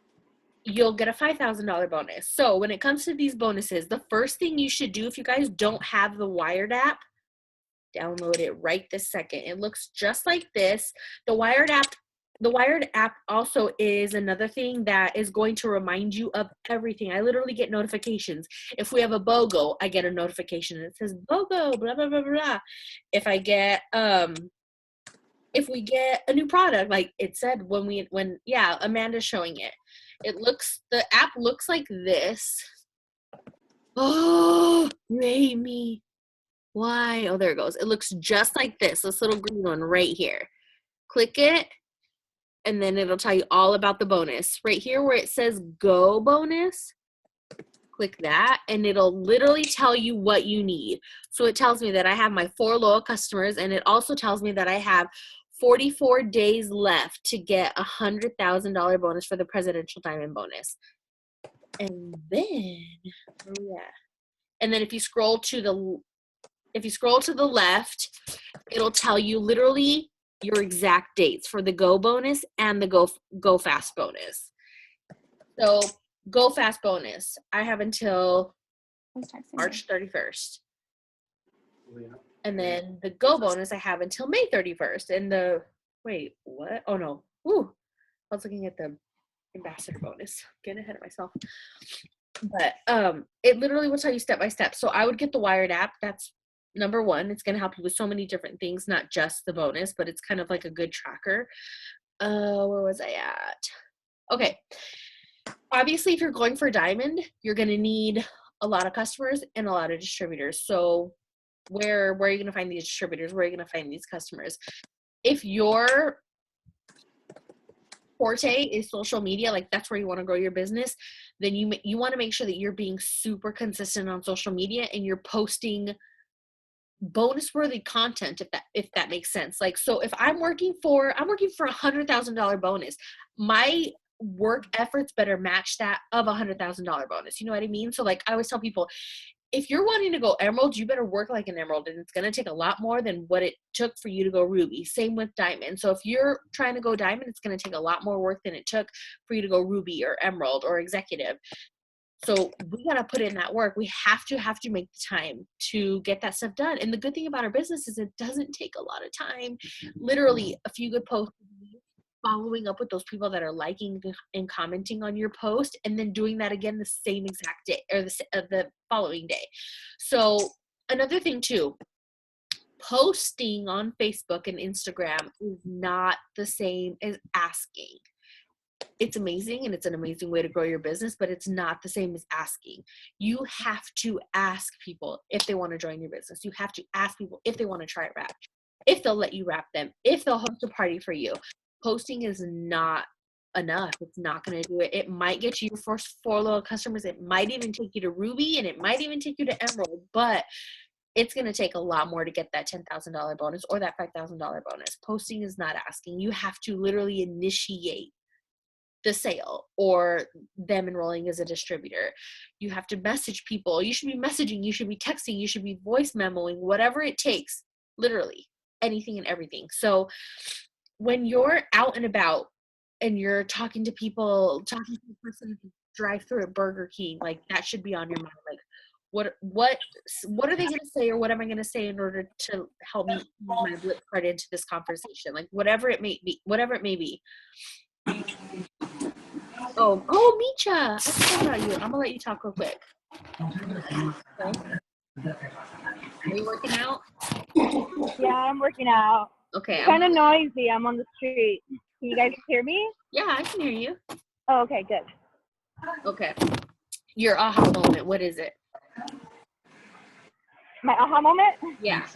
You'll get a $5,000 bonus. So when it comes to these bonuses, the first thing you should do, if you guys don't have the Wired app, download it right this second. It looks just like this. The Wired app also is another thing that is going to remind you of everything. I literally get notifications. If we have a BOGO, I get a notification and it says BOGO, blah, blah, blah, blah. If we get a new product, like it said when Amanda's showing it. The app looks like this. Oh, you hate me. Why? Oh, there it goes. It looks just like this little green one right here. Click it, and then it'll tell you all about the bonus. Right here where it says Go bonus, click that, and it'll literally tell you what you need. So it tells me that I have my 4 loyal customers, and it also tells me that I have 44 days left to get a $100,000 bonus for the Presidential Diamond bonus. And then, and then if you scroll to the left, it'll tell you literally your exact dates for the Go bonus and the Go Fast bonus. So Go Fast bonus, I have until March 31st. And then the Go bonus, I have until May 31st. And wait, what? Oh, no. Ooh, I was looking at the ambassador bonus. Getting ahead of myself. But it literally will tell you step by step. So I would get the Wired app. That's number 1. It's going to help you with so many different things, not just the bonus, but it's kind of like a good tracker. Where was I at? Okay. Obviously, if you're going for Diamond, you're going to need a lot of customers and a lot of distributors. So where are you going to find these distributors? Where are you going to find these customers? If you're forte is social media, like that's where you want to grow your business, then you want to make sure that you're being super consistent on social media and you're posting bonus worthy content, if that makes sense. Like, so if I'm working for $100,000 bonus, my work efforts better match that of $100,000 bonus. You know what I mean? So like I always tell people, if you're wanting to go emerald, you better work like an emerald, and it's going to take a lot more than what it took for you to go ruby. Same with diamond. So if you're trying to go diamond, it's going to take a lot more work than it took for you to go ruby or emerald or executive. So we got to put in that work. We have to make the time to get that stuff done. And the good thing about our business is it doesn't take a lot of time. Literally a few good posts, following up with those people that are liking and commenting on your post, and then doing that again the same exact day or the following day. So another thing too, posting on Facebook and Instagram is not the same as asking. It's amazing and it's an amazing way to grow your business, but it's not the same as asking. You have to ask people if they want to join your business. You have to ask people if they want to try it wrap, if they'll let you wrap them, if they'll host a party for you. Posting is not enough. It's not going to do it. It might get you your first 4 loyal customers. It might even take you to ruby, and it might even take you to emerald, but it's going to take a lot more to get that $10,000 bonus or that $5,000 bonus. Posting is not asking. You have to literally initiate the sale or them enrolling as a distributor. You have to message people. You should be messaging, you should be texting, you should be voice memoing, whatever it takes, literally anything and everything. So when you're out and about and you're talking to people, talking to the person who drive through at Burger King, like that should be on your mind. Like what are they going to say, or what am I going to say in order to help me use my blip card into this conversation? Like whatever it may be. Oh, Micha, I forgot about you. I'm gonna let you talk real quick. Okay. Are you working out? Yeah, I'm working out. Okay. It's kind of noisy. I'm on the street. Can you guys hear me? Yeah, I can hear you. Oh, okay, good. Okay. Your aha moment, what is it? My aha moment? Yeah.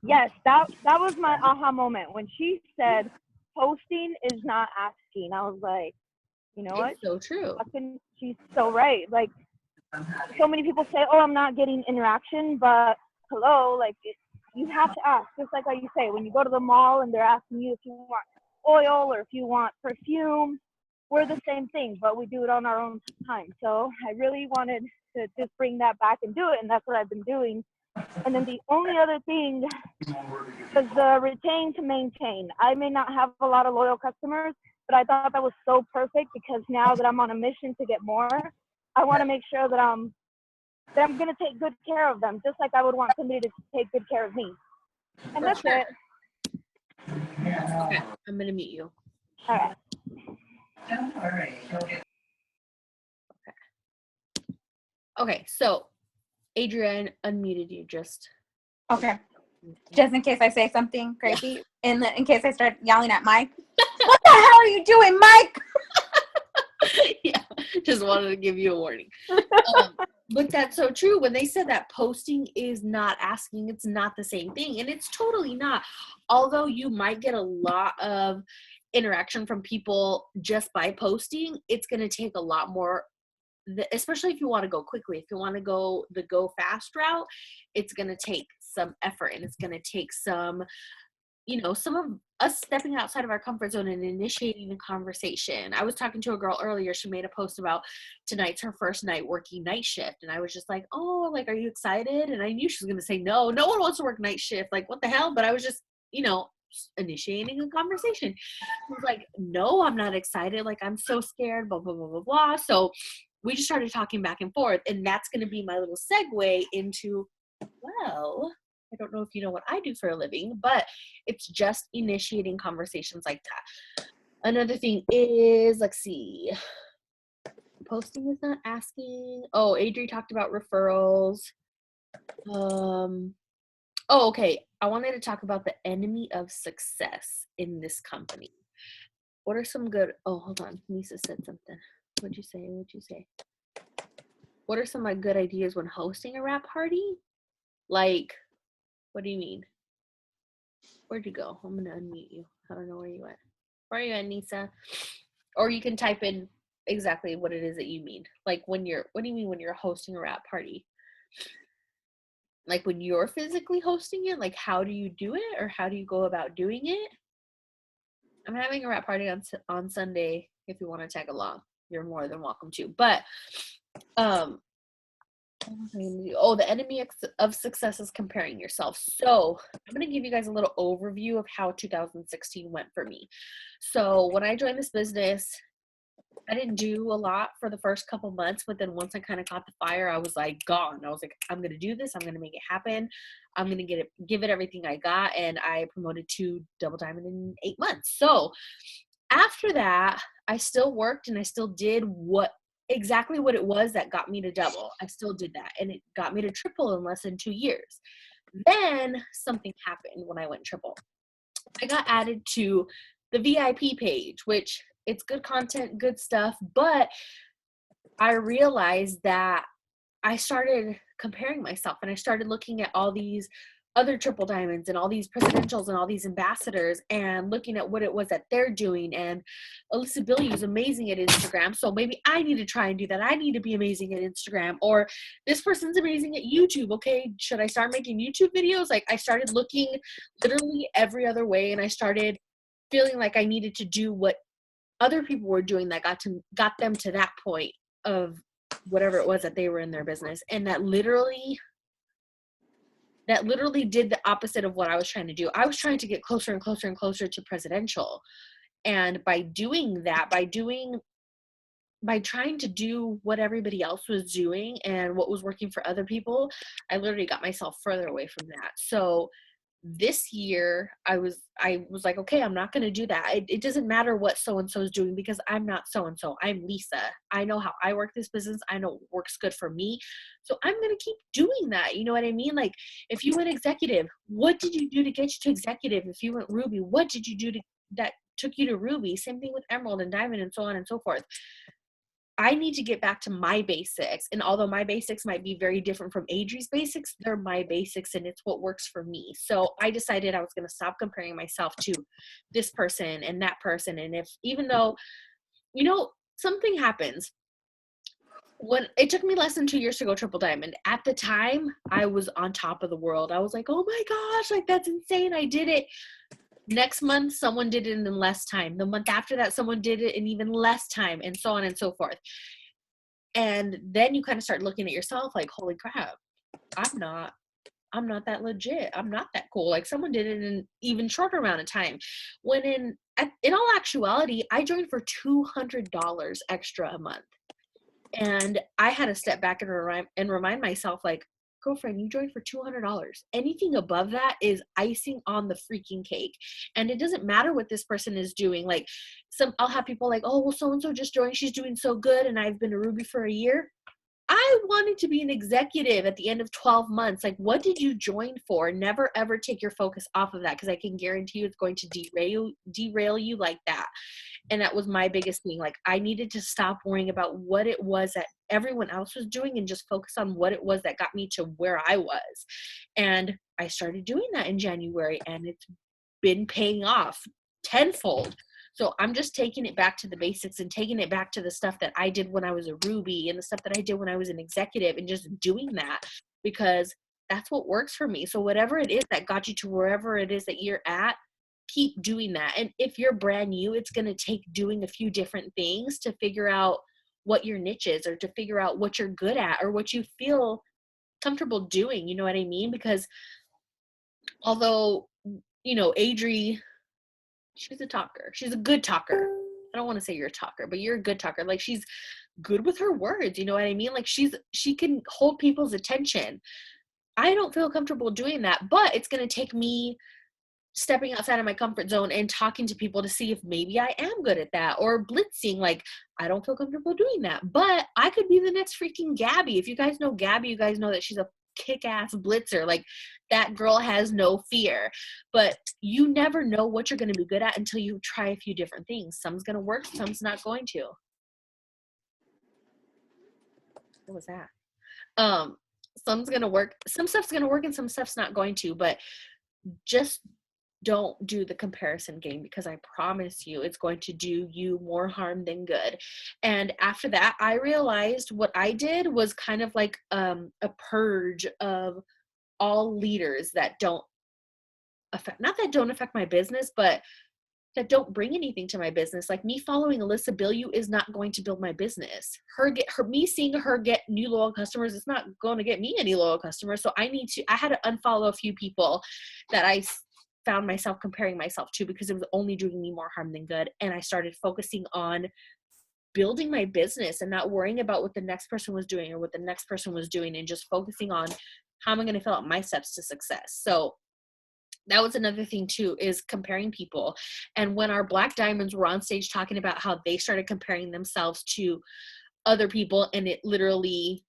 Yes, that was my aha moment. When she said, posting is not asking, I was like, you know what? It's so true. She's so right. Like, so many people say, oh, I'm not getting interaction, but hello, like, you have to ask. Just like how you say, when you go to the mall and they're asking you if you want oil or if you want perfume, we're the same thing, but we do it on our own time. So I really wanted to just bring that back and do it, and that's what I've been doing. And then the only other thing was the retain to maintain. I may not have a lot of loyal customers, but I thought that was so perfect because now that I'm on a mission to get more, I want to make sure that I'm going to take good care of them, just like I would want somebody to take good care of me. And that's it. Okay, I'm going to mute you. All right. Okay, so Adrienne unmuted you just. Okay. Just in case I say something crazy, in case I start yelling at Mike. What the hell are you doing, Mike? Yeah, just wanted to give you a warning. But that's so true. When they said that posting is not asking, it's not the same thing. And it's totally not. Although you might get a lot of interaction from people just by posting, it's going to take a lot more, especially if you want to go quickly. If you want to go the go fast route, it's going to take some effort, and it's going to take some, some of us stepping outside of our comfort zone and initiating a conversation. I was talking to a girl earlier. She made a post about tonight's her first night working night shift. And I was just like, oh, like, are you excited? And I knew she was going to say, no one wants to work night shift. Like, what the hell? But I was just, initiating a conversation. I was like, no, I'm not excited. Like, I'm so scared, blah, blah, blah, blah, blah. So we just started talking back and forth. And that's going to be my little segue into, well, I don't know if you know what I do for a living, but it's just initiating conversations like that. Another thing is, let's see, posting is not asking. Oh, Adri talked about referrals. Oh, okay. I wanted to talk about the enemy of success in this company. What are some good, oh, hold on. Nisa said something. What'd you say? What are some good ideas when hosting a wrap party? Like, what do you mean? Where'd you go? I'm going to unmute you. I don't know where you went. Where are you, Anissa? Or you can type in exactly what it is that you mean. Like what do you mean when you're hosting a wrap party? Like when you're physically hosting it, like how do you do it or how do you go about doing it? I'm having a wrap party on Sunday. If you want to tag along, you're more than welcome to. But the enemy of success is comparing yourself. So I'm going to give you guys a little overview of how 2016 went for me. So when I joined this business, I didn't do a lot for the first couple months, but then once I kind of caught the fire, I was like gone. I was like, I'm going to do this. I'm going to make it happen. I'm going to give it everything I got. And I promoted to Double Diamond in 8 months. So after that, I still worked and I still did exactly what it was that got me to double. I still did that. And it got me to triple in less than 2 years. Then something happened when I went triple. I got added to the VIP page, which it's good content, good stuff, but I realized that I started comparing myself and I started looking at all these other triple diamonds and all these presidentials and all these ambassadors and looking at what it was that they're doing. And Alyssa Billy was amazing at Instagram, so maybe I need to try and do that. I need to be amazing at Instagram. Or this person's amazing at YouTube. Okay, should I start making YouTube videos? Like I started looking literally every other way, and I started feeling like I needed to do what other people were doing that got them to that point of whatever it was that they were in their business. And that literally did the opposite of what I was trying to do. I was trying to get closer and closer and closer to presidential. And by doing that, by trying to do what everybody else was doing and what was working for other people, I literally got myself further away from that. So this year I was like, okay, I'm not going to do that. It doesn't matter what so-and-so is doing because I'm not so-and-so. I'm Lisa. I know how I work this business. I know what works good for me. So I'm going to keep doing that. You know what I mean? Like if you went executive, what did you do to get you to executive? If you went Ruby, what did you do that took you to Ruby? Same thing with Emerald and Diamond and so on and so forth. I need to get back to my basics. And although my basics might be very different from Adri's basics, they're my basics and it's what works for me. So I decided I was going to stop comparing myself to this person and that person. And even though, something happens. When it took me less than 2 years to go triple diamond, at the time I was on top of the world. I was like, oh my gosh, like that's insane. I did it. Next month, someone did it in less time. The month after that, someone did it in even less time, and so on and so forth. And then you kind of start looking at yourself like, holy crap, I'm not that legit. I'm not that cool. Like someone did it in an even shorter amount of time. When in all actuality, I joined for $200 extra a month. And I had to step back and remind myself, like, girlfriend, you joined for $200. Anything above that is icing on the freaking cake. And it doesn't matter what this person is doing. Like I'll have people like, oh, well, so-and-so just joined. She's doing so good. And I've been a Ruby for a year. I wanted to be an executive at the end of 12 months. Like, what did you join for? Never, ever take your focus off of that. Cause I can guarantee you it's going to derail you like that. And that was my biggest thing. Like I needed to stop worrying about what it was that everyone else was doing and just focus on what it was that got me to where I was. And I started doing that in January and it's been paying off tenfold. So I'm just taking it back to the basics and taking it back to the stuff that I did when I was a Ruby and the stuff that I did when I was an executive and just doing that because that's what works for me. So whatever it is that got you to wherever it is that you're at, keep doing that. And if you're brand new, it's going to take doing a few different things to figure out what your niche is or to figure out what you're good at or what you feel comfortable doing. You know what I mean? Because although, Adri, she's a talker. She's a good talker. I don't want to say you're a talker, but you're a good talker. Like she's good with her words. You know what I mean? Like she can hold people's attention. I don't feel comfortable doing that, but it's going to take me stepping outside of my comfort zone and talking to people to see if maybe I am good at that or blitzing. Like I don't feel comfortable doing that, but I could be the next freaking Gabby. If you guys know Gabby, you guys know that she's a kick-ass blitzer. Like that girl has no fear, but you never know what you're going to be good at until you try a few different things. Some's going to work, some's not going to. What was that? Some's going to work, some stuff's going to work and some stuff's not going to, but just don't do the comparison game, because I promise you it's going to do you more harm than good. And after that, I realized what I did was kind of like a purge of all leaders that don't affect, not that don't affect my business, but that don't bring anything to my business. Like me following Alyssa Bilyeu is not going to build my business. Me seeing her get new loyal customers, it's not going to get me any loyal customers. So I had to unfollow a few people that I found myself comparing myself to, because it was only doing me more harm than good. And I started focusing on building my business and not worrying about what the next person was doing or what the next person was doing, and just focusing on how am I going to fill out my steps to success. So that was another thing too, is comparing people. And when our Black Diamonds were on stage talking about how they started comparing themselves to other people, and it literally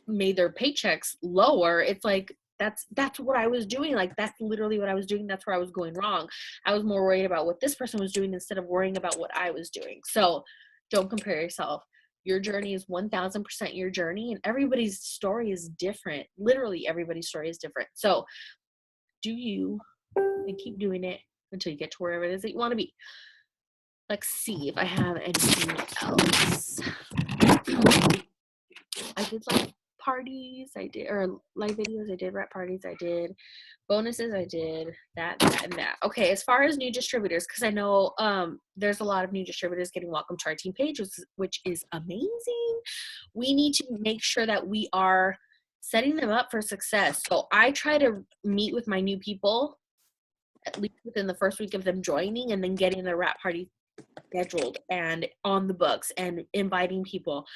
made their paychecks lower, it's like, that's what I was doing. Like, that's literally what I was doing. That's where I was going wrong. I was more worried about what this person was doing instead of worrying about what I was doing. So don't compare yourself. Your journey is 1000% your journey, and everybody's story is different. Literally everybody's story is different. So do you, and keep doing it until you get to wherever it is that you want to be. Let's see if I have anything else. I did live parties, or live videos, I did rap parties, I did bonuses, I did that, and that. Okay, as far as new distributors, because I know there's a lot of new distributors getting welcome to our team page, which is amazing. We need to make sure that we are setting them up for success. So I try to meet with my new people at least within the first week of them joining, and then getting their rap party scheduled and on the books and inviting people.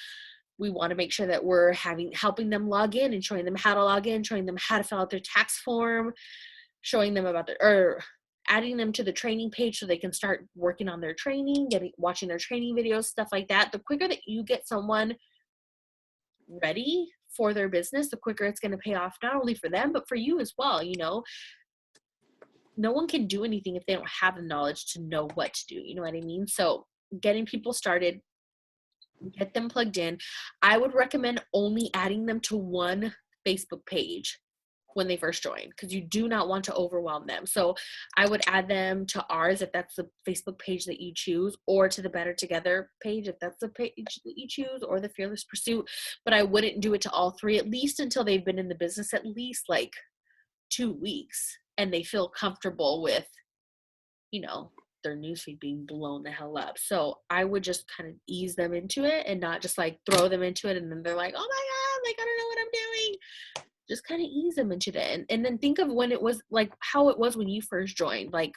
We want to make sure that we're helping them log in and showing them how to log in, showing them how to fill out their tax form, showing them about adding them to the training page so they can start working on their training, watching their training videos, stuff like that. The quicker that you get someone ready for their business, the quicker it's going to pay off, not only for them, but for you as well. You know, no one can do anything if they don't have the knowledge to know what to do. You know what I mean? So getting people started, get them plugged in. I would recommend only adding them to one Facebook page when they first join, because you do not want to overwhelm them. So I would add them to ours if that's the Facebook page that you choose, or to the Better Together page if that's the page that you choose, or the Fearless Pursuit. But I wouldn't do it to all three, at least until they've been in the business at least like 2 weeks and they feel comfortable with, you know, their newsfeed being blown the hell up. So I would just kind of ease them into it and not just like throw them into it and then they're like, oh my God, like I don't know what I'm doing. Just kind of ease them into that. And then think of when it was like how it was when you first joined. Like,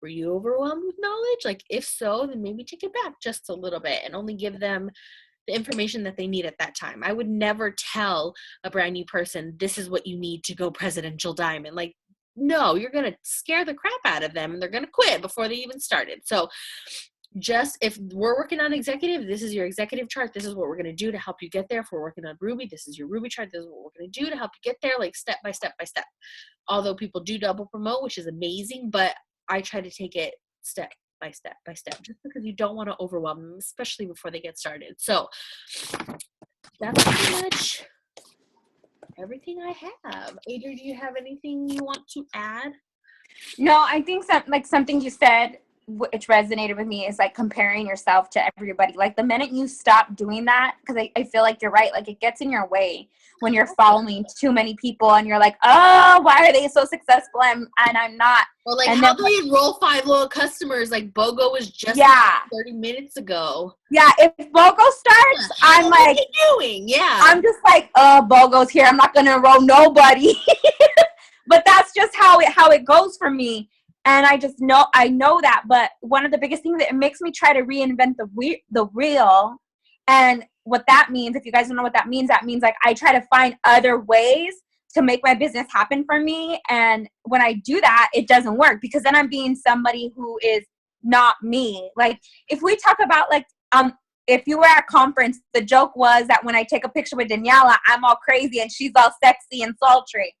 were you overwhelmed with knowledge? Like, if so, then maybe take it back just a little bit and only give them the information that they need at that time. I would never tell a brand new person, this is what you need to go Presidential Diamond. Like, no, you're going to scare the crap out of them and they're going to quit before they even started. So just if we're working on executive, this is your executive chart. This is what we're going to do to help you get there. If we're working on Ruby, this is your Ruby chart. This is what we're going to do to help you get there, like step by step by step. Although people do double promote, which is amazing, but I try to take it step by step by step, just because you don't want to overwhelm them, especially before they get started. So that's pretty much everything I have. Adrian, do you have anything you want to add? No, I think something you said which resonated with me is like comparing yourself to everybody. Like the minute you stop doing that, because I feel like you're right, like it gets in your way when you're following too many people and you're like, oh, why are they so successful and I'm not? Well, like and how then, do you enroll 5 loyal customers? Like BOGO was just 30 minutes ago. Yeah, if BOGO starts, I'm like, what are you doing? Yeah. I'm just like, BOGO's here. I'm not going to enroll nobody. But that's just how it goes for me. And I know that. But one of the biggest things that it makes me try to reinvent the wheel. And what that means, if you guys don't know what that means like I try to find other ways to make my business happen for me. And when I do that, it doesn't work because then I'm being somebody who is not me. Like if we talk about like, if you were at a conference, the joke was that when I take a picture with Daniela, I'm all crazy and she's all sexy and sultry.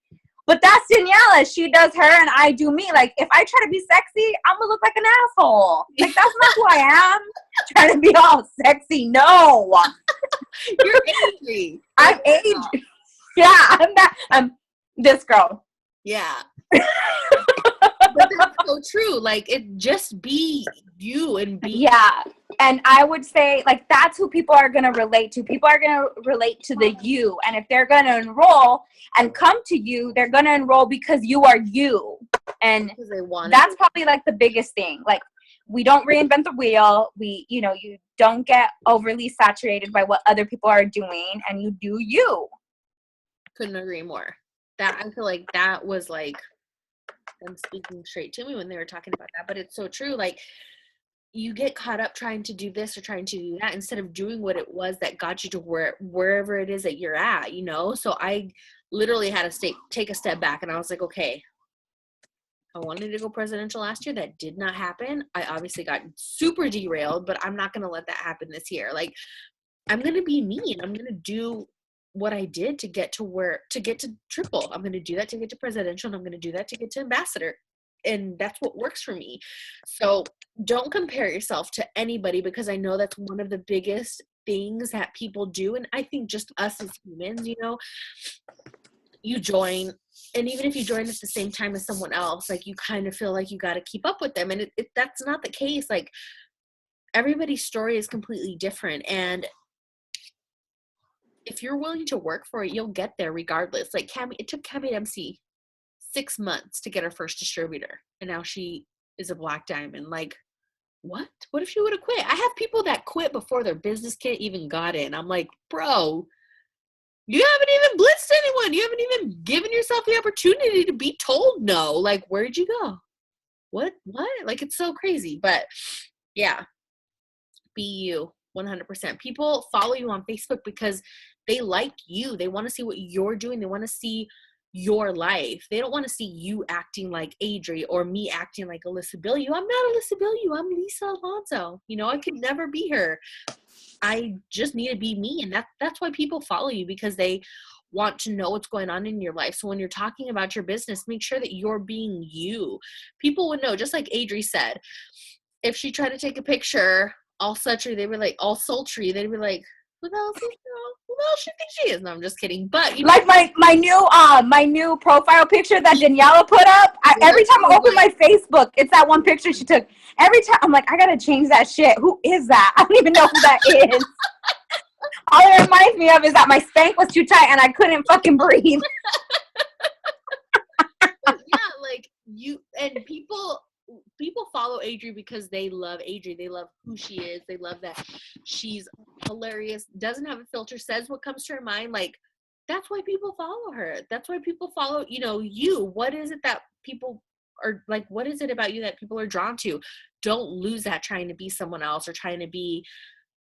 But that's Daniela. She does her and I do me. Like, if I try to be sexy, I'm going to look like an asshole. Like, that's not who I am. Trying to be all sexy. No. You're angry. I'm angry. Yeah, I'm this girl. Yeah. but that's so true. Like, it just be you and be. Yeah. And I would say, like, that's who people are going to relate to. People are going to relate to the you. And if they're going to enroll and come to you, they're going to enroll because you are you. And that's probably, like, the biggest thing. Like, we don't reinvent the wheel. We, you don't get overly saturated by what other people are doing, and you do you. Couldn't agree more. That, I feel like that was, like, them speaking straight to me when they were talking about that. But it's so true. Like, you get caught up trying to do this or trying to do that instead of doing what it was that got you to wherever it is that you're at, So I literally had to take a step back, and I was like, okay, I wanted to go presidential last year. That did not happen. I obviously got super derailed, but I'm not going to let that happen this year. Like, I'm going to be me, and I'm going to do what I did to get to triple. I'm going to do that to get to presidential, and I'm going to do that to get to ambassador. And that's what works for me. So don't compare yourself to anybody, because I know that's one of the biggest things that people do. And I think just us as humans, you join, and even if you join at the same time as someone else, like, you kind of feel like you got to keep up with them. And that's not the case. Like, everybody's story is completely different. And if you're willing to work for it, you'll get there regardless. Like it took Cami Dempsey 6 months to get her first distributor, and now she is a Black Diamond. Like, what if she would have quit? I have people that quit before their business kit even got in. I'm like, bro, you haven't even blitzed anyone. You haven't even given yourself the opportunity to be told no. Like, where'd you go? What? Like, it's so crazy. But yeah, be you 100%. People follow you on Facebook because they like you. They want to see what you're doing. They want to see your life. They don't want to see you acting like Adri or me acting like Alyssa Bilyeu. I'm not Alyssa Bilyeu. I'm Lisa Alonso. I could never be her. I just need to be me. And that's why people follow you, because they want to know what's going on in your life. So when you're talking about your business, make sure that you're being you. People would know, just like Adri said, if she tried to take a picture all sultry, they'd be like, who the hell is this girl? Who the hell she think she is? No, I'm just kidding. But like my new profile picture that Daniela put up. Every time I open my Facebook, it's that one picture she took. Every time I'm like, I gotta change that shit. Who is that? I don't even know who that is. All it reminds me of is that my spank was too tight and I couldn't fucking breathe. Yeah, like people follow Adri because they love Adri. They love who she is. They love that she's hilarious, doesn't have a filter, says what comes to her mind. Like, that's why people follow her. That's why people follow, you. What is it that people are like? What is it about you that people are drawn to? Don't lose that trying to be someone else or trying to be,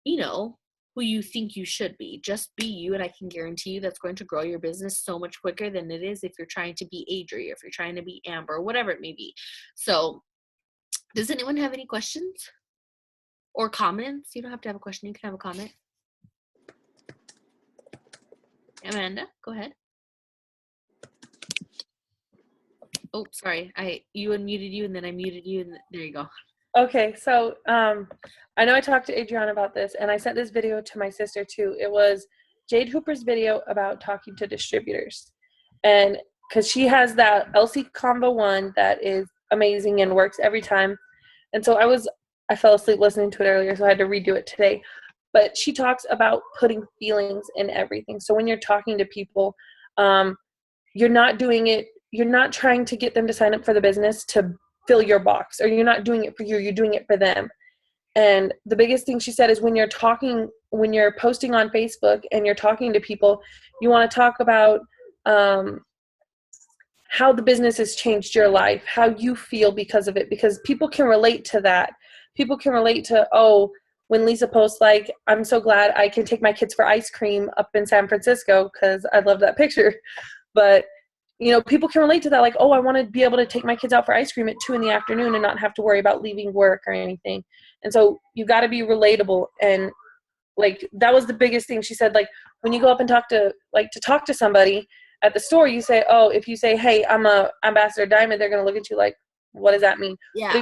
who you think you should be. Just be you, and I can guarantee you that's going to grow your business so much quicker than it is if you're trying to be Adri, or if you're trying to be Amber, or whatever it may be. So, does anyone have any questions or comments? You don't have to have a question. You can have a comment. Amanda, go ahead. Oh, sorry. You unmuted you, and then I muted you, and there you go. Okay, so I know I talked to Adriana about this, and I sent this video to my sister too. It was Jade Hooper's video about talking to distributors, and because she has that LC Convo 1 that is amazing and works every time. And so I fell asleep listening to it earlier, so I had to redo it today. But she talks about putting feelings in everything. So when you're talking to people, you're not doing it, you're not trying to get them to sign up for the business to fill your box, or you're not doing it for you, you're doing it for them. And the biggest thing she said is when you're posting on Facebook and you're talking to people, you want to talk about how the business has changed your life, how you feel because of it, because people can relate to that. People can relate to, when Lisa posts, like, I'm so glad I can take my kids for ice cream up in San Francisco, because I love that picture. But people can relate to that, like, I want to be able to take my kids out for ice cream at 2 p.m. and not have to worry about leaving work or anything. And so you got to be relatable. And like, that was the biggest thing she said. Like, when you go up and talk to somebody at the store, you say, if you say, hey, I'm a Ambassador Diamond, they're going to look at you like, what does that mean? Yeah.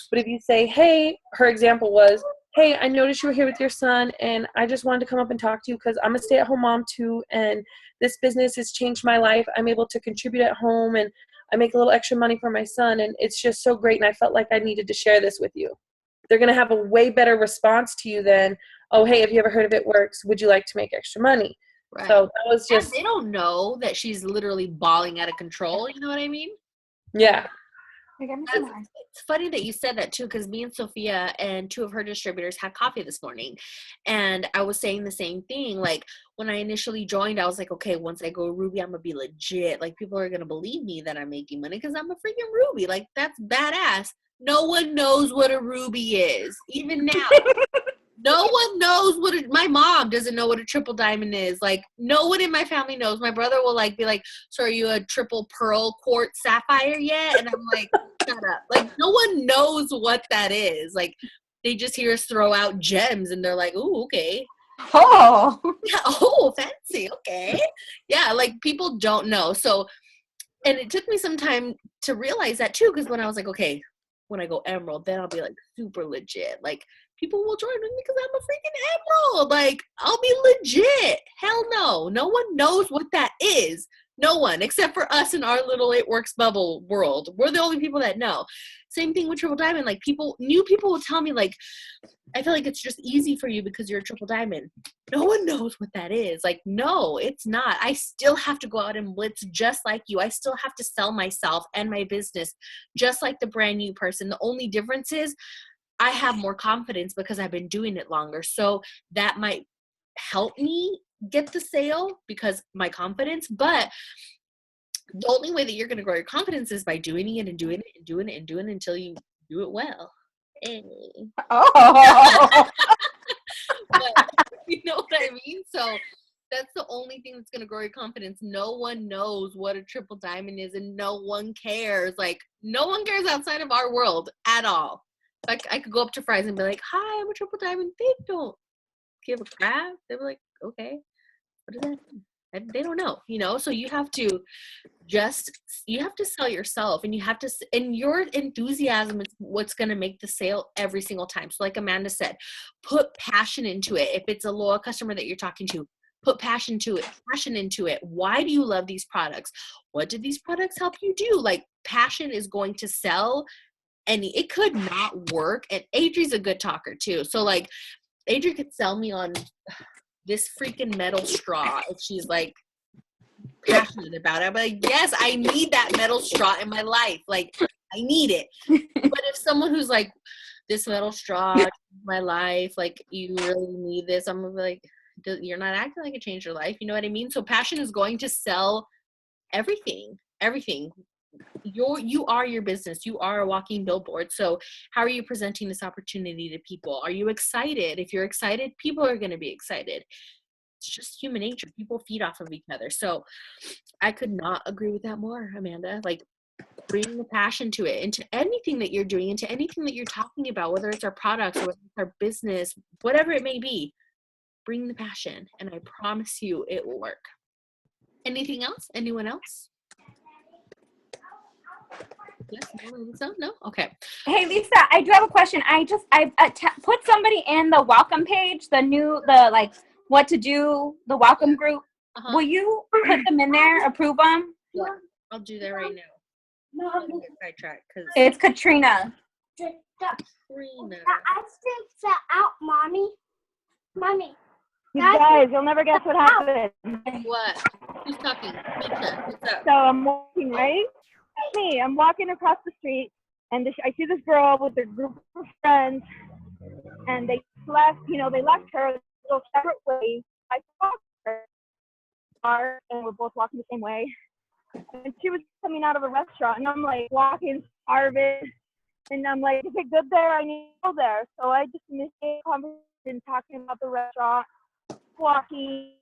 But if you say, hey, her example was, hey, I noticed you were here with your son, and I just wanted to come up and talk to you because I'm a stay-at-home mom too, and this business has changed my life. I'm able to contribute at home, and I make a little extra money for my son, and it's just so great, and I felt like I needed to share this with you. They're going to have a way better response to you than, oh, hey, have you ever heard of It Works? Would you like to make extra money? Right. So that was And just, they don't know that she's literally bawling out of control. You know what I mean? yeah. It's funny that you said that too, because me and Sophia and 2 of her distributors had coffee this morning, and I was saying the same thing. Like, when I initially joined, I was like, okay, once I go Ruby, I'm gonna be legit. Like, people are gonna believe me that I'm making money because I'm a freaking Ruby. Like, that's badass. No one knows what a Ruby is, even now. No one knows what my mom doesn't know what a triple diamond is. Like, no one in my family knows. My brother will like be like, so are you a triple pearl quartz sapphire yet? And I'm like, shut up. Like, no one knows what that is. Like, they just hear us throw out gems and they're like, ooh, okay. Oh. Yeah, oh, fancy. Okay. Yeah, like, people don't know. So, and it took me some time to realize that too, because when I was like, okay, when I go emerald, then I'll be like super legit. Like, people will join me because I'm a freaking emerald. Like, I'll be legit. Hell no. No one knows what that is. No one, except for us in our little It Works bubble world. We're the only people that know. Same thing with triple diamond. Like, new people will tell me, like, I feel like it's just easy for you because you're a triple diamond. No one knows what that is. Like, no, it's not. I still have to go out and blitz just like you. I still have to sell myself and my business just like the brand new person. The only difference is I have more confidence because I've been doing it longer. So that might help me get the sale because my confidence, but the only way that you're going to grow your confidence is by doing it and doing it and doing it and doing it until you do it well. Hey. Oh. But, you know what I mean? So that's the only thing that's going to grow your confidence. No one knows what a triple diamond is, and no one cares. Like, no one cares outside of our world at all. Like, I could go up to Fry's and be like, hi, I'm a triple diamond. They don't give a crap. They're like, okay, what does that mean? And they don't know, you know? So you have to sell yourself, and you have to, and your enthusiasm is what's going to make the sale every single time. So like Amanda said, put passion into it. If it's a loyal customer that you're talking to, put passion into it. Why do you love these products? What did these products help you do? Like, passion is going to sell. And it could not work. And Adri's a good talker too. So like, Adri could sell me on this freaking metal straw if she's like passionate about it. I'm like, yes, I need that metal straw in my life. Like, I need it. But if someone who's like, this metal straw changed my life, like, you really need this, I'm gonna be like, you're not acting like it changed your life. You know what I mean? So passion is going to sell everything. You are your business. You are a walking billboard. So how are you presenting this opportunity to people? Are you excited? If you're excited, people are going to be excited. It's just human nature. People feed off of each other. So I could not agree with that more, Amanda. Like, bring the passion to it, into anything that you're doing, into anything that you're talking about, whether it's our products or whether it's our business, whatever it may be, bring the passion. And I promise you it will work. Anything else? Anyone else? Yes, no? Okay. Hey Lisa, I do have a question. I put somebody in the welcome page, the like what to do, the welcome group. Will you put them in there, approve them? Yeah, I'll do that right now. It's Katrina. Katrina. Out, mommy. You guys, you'll never guess what happened. What? Who's talking? Misha, what's up? So I'm walking, right? Me, I'm walking across the street, and I see this girl with a group of friends, and they left her, go separate ways. I saw her, and we're both walking the same way. And she was coming out of a restaurant, and I'm like walking, starving, and I'm like, is it good there? I need to go there. So I just initiated a conversation talking about the restaurant, walking.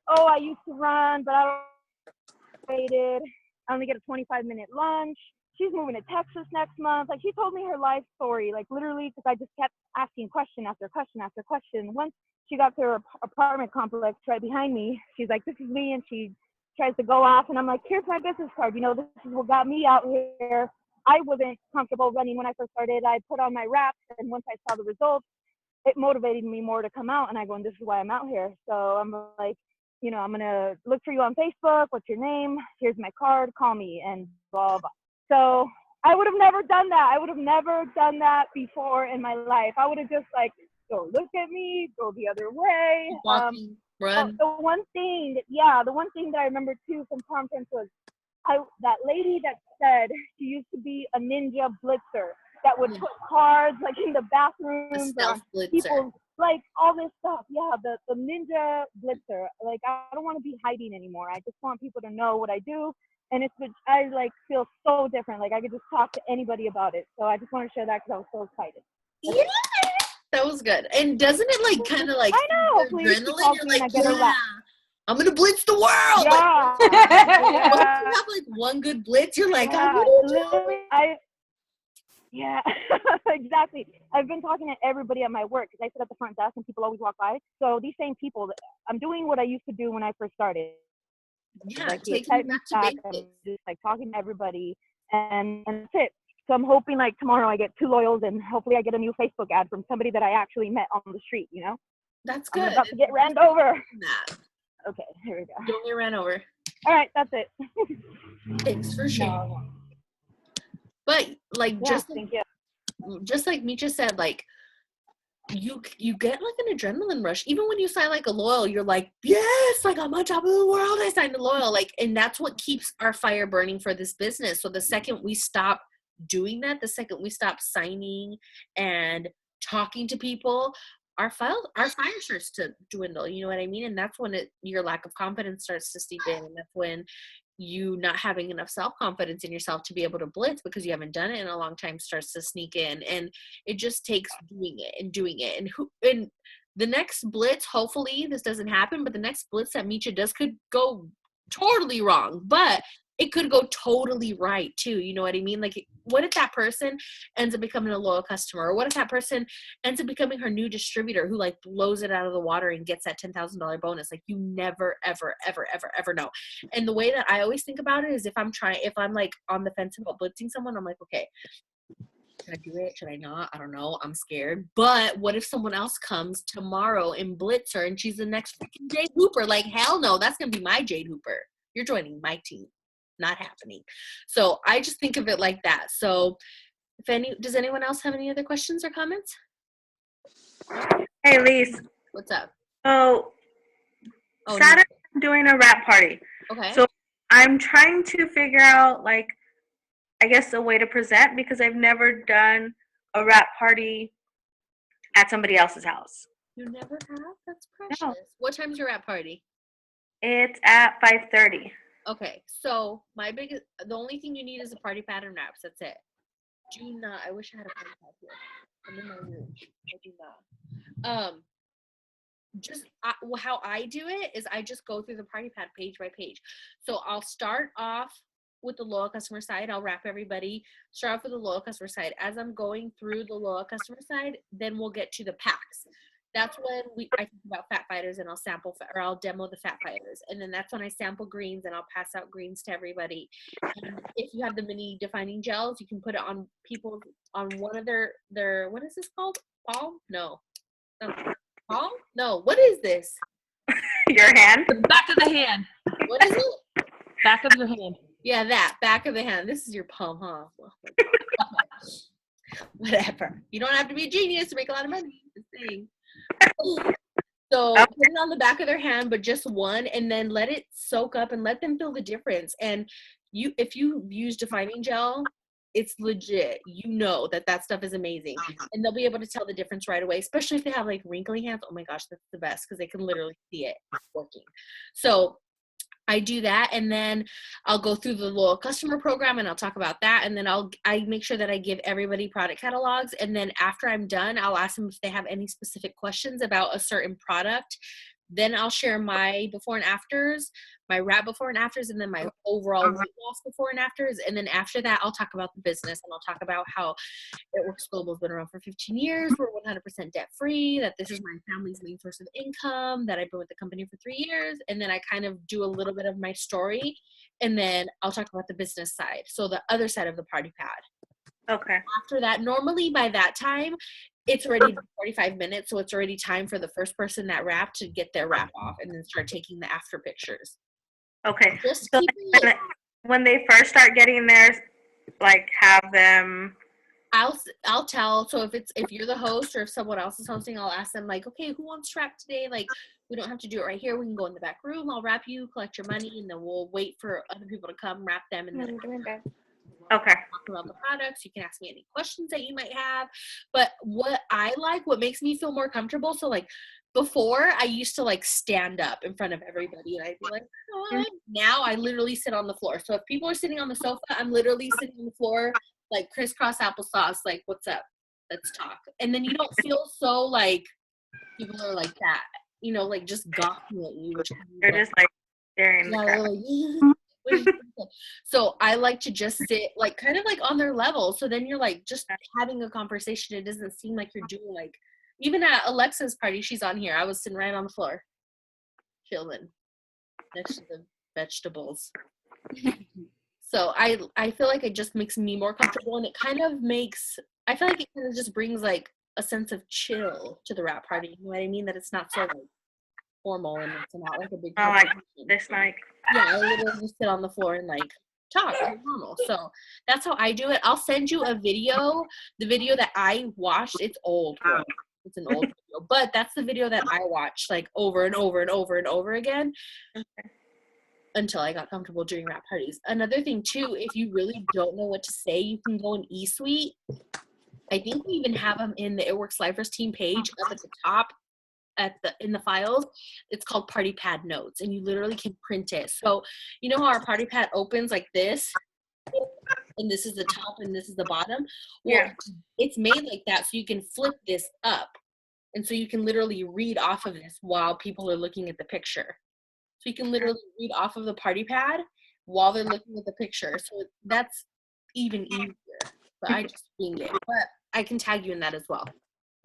Oh, I used to run, but I waited. I only get a 25-minute lunch. She's moving to Texas next month. Like, she told me her life story, like, literally, because I just kept asking question after question after question. Once she got to her apartment complex right behind me, she's like, this is me, and she tries to go off, and I'm like, here's my business card. You know, this is what got me out here. I wasn't comfortable running when I first started. I put on my wraps, and once I saw the results, it motivated me more to come out, and I go, and this is why I'm out here. So I'm like, you know, I'm going to look for you on Facebook. What's your name? Here's my card. Call me and blah, blah. So I would have never done that. I would have never done that before in my life. I would have just like, go look at me, go the other way. Walking, run. The one thing that I remember too from conference was that lady that said she used to be a ninja blitzer that would put cards like in the bathrooms or people's, like all this stuff. Yeah, the ninja blitzer. Like I don't want to be hiding anymore. I just want people to know what I do. And I like feel so different. Like I could just talk to anybody about it. So I just want to share that because I was so excited. Yeah, that was good. And doesn't it like kind of like I know, please, adrenaline? You're like, yeah, I'm gonna blitz the world. Yeah. Like, once you have like one good blitz, you're like, yeah, exactly. I've been talking to everybody at my work because I sit at the front desk and people always walk by. So these same people, I'm doing what I used to do when I first started. Yeah, like taking back to basics. I'm just like talking to everybody, and that's it. So I'm hoping like tomorrow I get 2 loyals and hopefully I get a new Facebook ad from somebody that I actually met on the street. You know. That's good. I'm about to get ran over. Nah. Okay, here we go. Don't get ran over. All right, that's it. Thanks for sharing. But like just like Misha said, like you get like an adrenaline rush. Even when you sign like a loyal, you're like, yes, like I'm on top of the world. I signed a loyal. Like, and that's what keeps our fire burning for this business. So the second we stop doing that, the second we stop signing and talking to people, our fire starts to dwindle, you know what I mean? And that's when your lack of confidence starts to seep in, and that's when you not having enough self-confidence in yourself to be able to blitz because you haven't done it in a long time starts to sneak in. And it just takes doing it. And the next blitz, hopefully this doesn't happen, but the next blitz that Misha does could go totally wrong, but it could go totally right too. You know what I mean? Like, what if that person ends up becoming a loyal customer? Or what if that person ends up becoming her new distributor who like blows it out of the water and gets that $10,000 bonus? Like, you never, ever, ever, ever, ever know. And the way that I always think about it is if I'm like on the fence about blitzing someone, I'm like, okay, should I do it? Should I not? I don't know. I'm scared. But what if someone else comes tomorrow and blitz her and she's the next freaking Jade Hooper? Like, hell no, that's going to be my Jade Hooper. You're joining my team. Not happening. So I just think of it like that. So does anyone else have any other questions or comments? Hey, Lise. What's up? So Saturday I'm doing a wrap party. Okay. So I'm trying to figure out, like, I guess a way to present because I've never done a wrap party at somebody else's house. You never have? That's precious. No. What time's your wrap party? It's at 5:30. Okay, so the only thing you need is a party pad and wraps. That's it. Do not. I wish I had a party pad here. I'm in my room. I do not. How I do it is I just go through the party pad page by page. So I'll start off with the loyal customer side. I'll wrap everybody. Start off with the loyal customer side. As I'm going through the loyal customer side, then we'll get to the packs. That's when I talk about fat fighters and I'll demo the fat fighters. And then that's when I sample greens and I'll pass out greens to everybody. And if you have the mini defining gels, you can put it on people on one of their what is this called? Palm? No. Palm? No. What is this? Your hand? The back of the hand. What is it? Back of your hand. Yeah, that. Back of the hand. This is your palm, huh? Whatever. You don't have to be a genius to make a lot of money. This thing. So put it on the back of their hand, but just one, and then let it soak up and let them feel the difference. And if you use defining gel, it's legit. You know that stuff is amazing, and they'll be able to tell the difference right away. Especially if they have like wrinkly hands. Oh my gosh, that's the best because they can literally see it working. So I do that, and then I'll go through the loyal customer program and I'll talk about that, and then I make sure that I give everybody product catalogs, and then after I'm done, I'll ask them if they have any specific questions about a certain product. Then I'll share my before and afters, my wrap before and afters, and then my overall weight loss before and afters. And then after that, I'll talk about the business, and I'll talk about how It Works Global has been around for 15 years. We're 100% debt free, that this is my family's main source of income, that I've been with the company for 3 years. And then I kind of do a little bit of my story, and then I'll talk about the business side. So the other side of the party pad. Okay. After that, normally by that time, it's already 45 minutes, so it's already time for the first person that wrapped to get their wrap off and then start taking the after pictures. Okay. Just So keep it. when they first start getting theirs, like have them. I'll tell. So if you're the host or if someone else is hosting, I'll ask them like, okay, who wants to wrap today? Like, we don't have to do it right here. We can go in the back room. I'll wrap you, collect your money, and then we'll wait for other people to come wrap them. And then Okay. talk about the products. You can ask me any questions that you might have. But what I like, what makes me feel more comfortable. So like before, I used to like stand up in front of everybody, and I'd be like, oh. Now I literally sit on the floor. So if people are sitting on the sofa, I'm literally sitting on the floor. Like crisscross applesauce, like, what's up? Let's talk. And then you don't feel so like people are like that, you know, like just gawking at you. They're just like staring. Like, so I like to just sit like kind of like on their level. So then you're like just having a conversation. It doesn't seem like you're doing like, even at Alexa's party, she's on here. I was sitting right on the floor, chilling next to the vegetables. So I feel like it just makes me more comfortable, and it kind of makes, I feel like it kind of just brings like a sense of chill to the wrap party. You know what I mean? That it's not so like formal and it's not like a big. Like this, like. Yeah, I literally just sit on the floor and like talk like normal. So that's how I do it. I'll send you a video. The video that I watched, it's old. Girl. It's an old video, but that's the video that I watched like over and over and over and over again. Okay. Until I got comfortable during wrap parties. Another thing too, if you really don't know what to say, you can go in eSuite. I think we even have them in the It Works Lifers team page up at the top in the files. It's called Party Pad Notes, and you literally can print it. So you know how our party pad opens like this, and this is the top and this is the bottom? Well, yeah. It's made like that so you can flip this up, and so you can literally read off of this while people are looking at the picture. So you can literally read off of the party pad while they're looking at the picture. So that's even easier. But I just winged it. But I can tag you in that as well.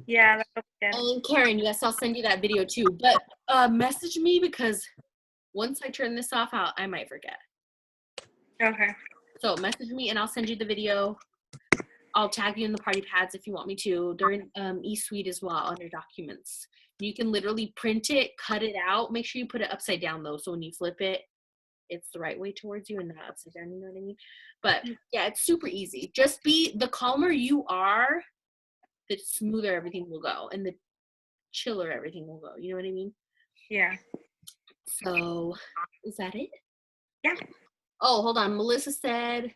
Yeah, that's good. And Karen, yes, I'll send you that video too. But message me, because once I turn this off, I might forget. Okay. So message me and I'll send you the video. I'll tag you in the party pads if you want me to. They're in eSuite as well under documents. You can literally print it, cut it out. Make sure you put it upside down though, so when you flip it, it's the right way towards you and not upside down, you know what I mean? But yeah, it's super easy. Just the calmer you are, the smoother everything will go, and the chiller everything will go. You know what I mean? Yeah. So, is that it? Yeah. Oh, hold on. Melissa said,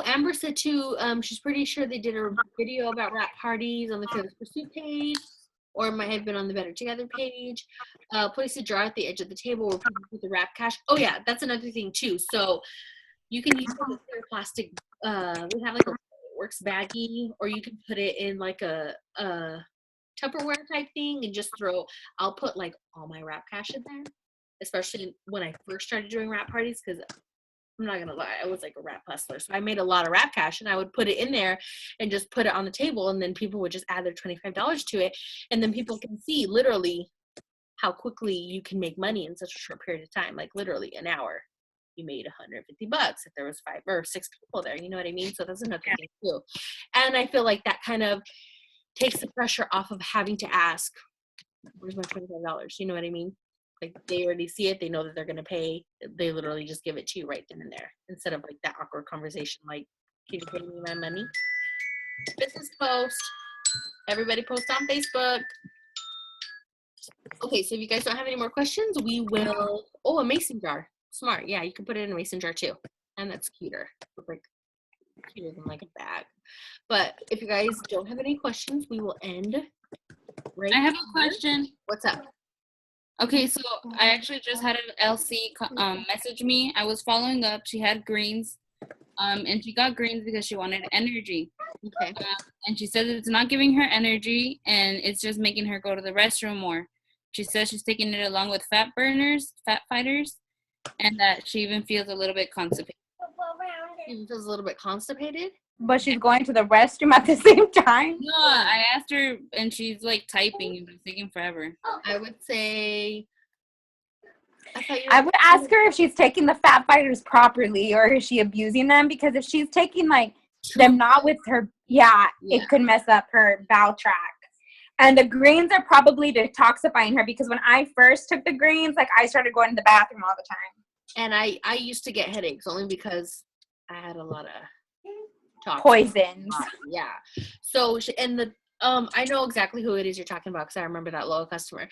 Amber said too, she's pretty sure they did a video about wrap parties on the Fearless Pursuit page, or it might have been on the Better Together page. Place a jar at the edge of the table where people put the wrap cash. Oh yeah, that's another thing too. So you can use a clear plastic, we have like a Works baggie, or you can put it in like a Tupperware type thing and just I'll put like all my wrap cash in there, especially when I first started doing wrap parties, because I'm not gonna lie, I was like a wrap hustler, so I made a lot of wrap cash, and I would put it in there and just put it on the table, and then people would just add their $25 to it, and then people can see literally how quickly you can make money in such a short period of time. Like literally an hour, you made $150 if there was 5 or 6 people there. You know what I mean? So that's another thing too. And I feel like that kind of takes the pressure off of having to ask, "Where's my $25?" You know what I mean? Like they already see it, they know that they're gonna pay. They literally just give it to you right then and there, instead of like that awkward conversation like, "Can you pay me my money?" Business post. Everybody post on Facebook. Okay, so if you guys don't have any more questions, we will. Oh, a mason jar. Smart. Yeah, you can put it in a mason jar too, and that's cuter. It's like cuter than like a bag. But if you guys don't have any questions, we will end. I have a question. What's up? Okay, so I actually just had an LC message me. I was following up. She had greens, and she got greens because she wanted energy. Okay. And she says it's not giving her energy, and it's just making her go to the restroom more. She says she's taking it along with fat fighters, and that she even feels a little bit constipated. She feels a little bit constipated? But she's going to the restroom at the same time? No, I asked her, and she's like typing, and it's taking forever. I would say... I would ask her if she's taking the fat fighters properly, or is she abusing them? Because if she's taking like them not with her Yeah, Yeah. it could mess up her bowel tract. And the greens are probably detoxifying her because when I first took the greens, like I started going to the bathroom all the time. And I used to get headaches only because I had a lot of toxins. Poisons. Yeah. So I know exactly who it is you're talking about because I remember that loyal customer.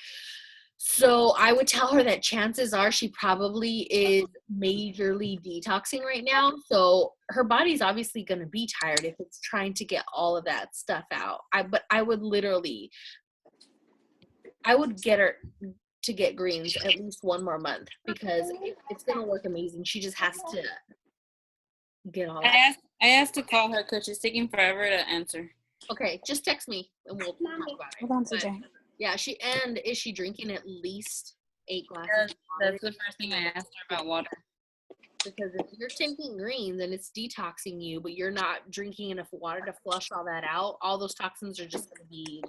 So I would tell her that chances are she probably is majorly detoxing right now. So her body's obviously going to be tired if it's trying to get all of that stuff out. But I would get her to get greens at least one more month because it's going to work amazing. She just has to get all that. I asked to call her because she's taking forever to answer. Okay, just text me and we'll talk about it. Hold on, But, CJ. yeah, is she drinking at least 8 glasses Yes, of water? that's the first thing I asked her about water. Because if you're taking greens and it's detoxing you, but you're not drinking enough water to flush all that out, all those toxins are just going to be,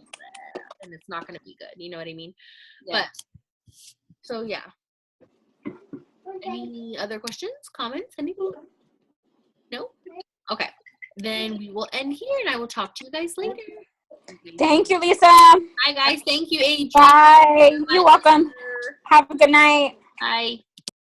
and it's not going to be good. You know what I mean? Yeah. But, so yeah. Any other questions, comments, anything? No? Okay. Then we will end here and I will talk to you guys later. Thank you, Lisa. Bye, guys. Thank you, Adrian. Bye. You're welcome. Have a good night. Bye.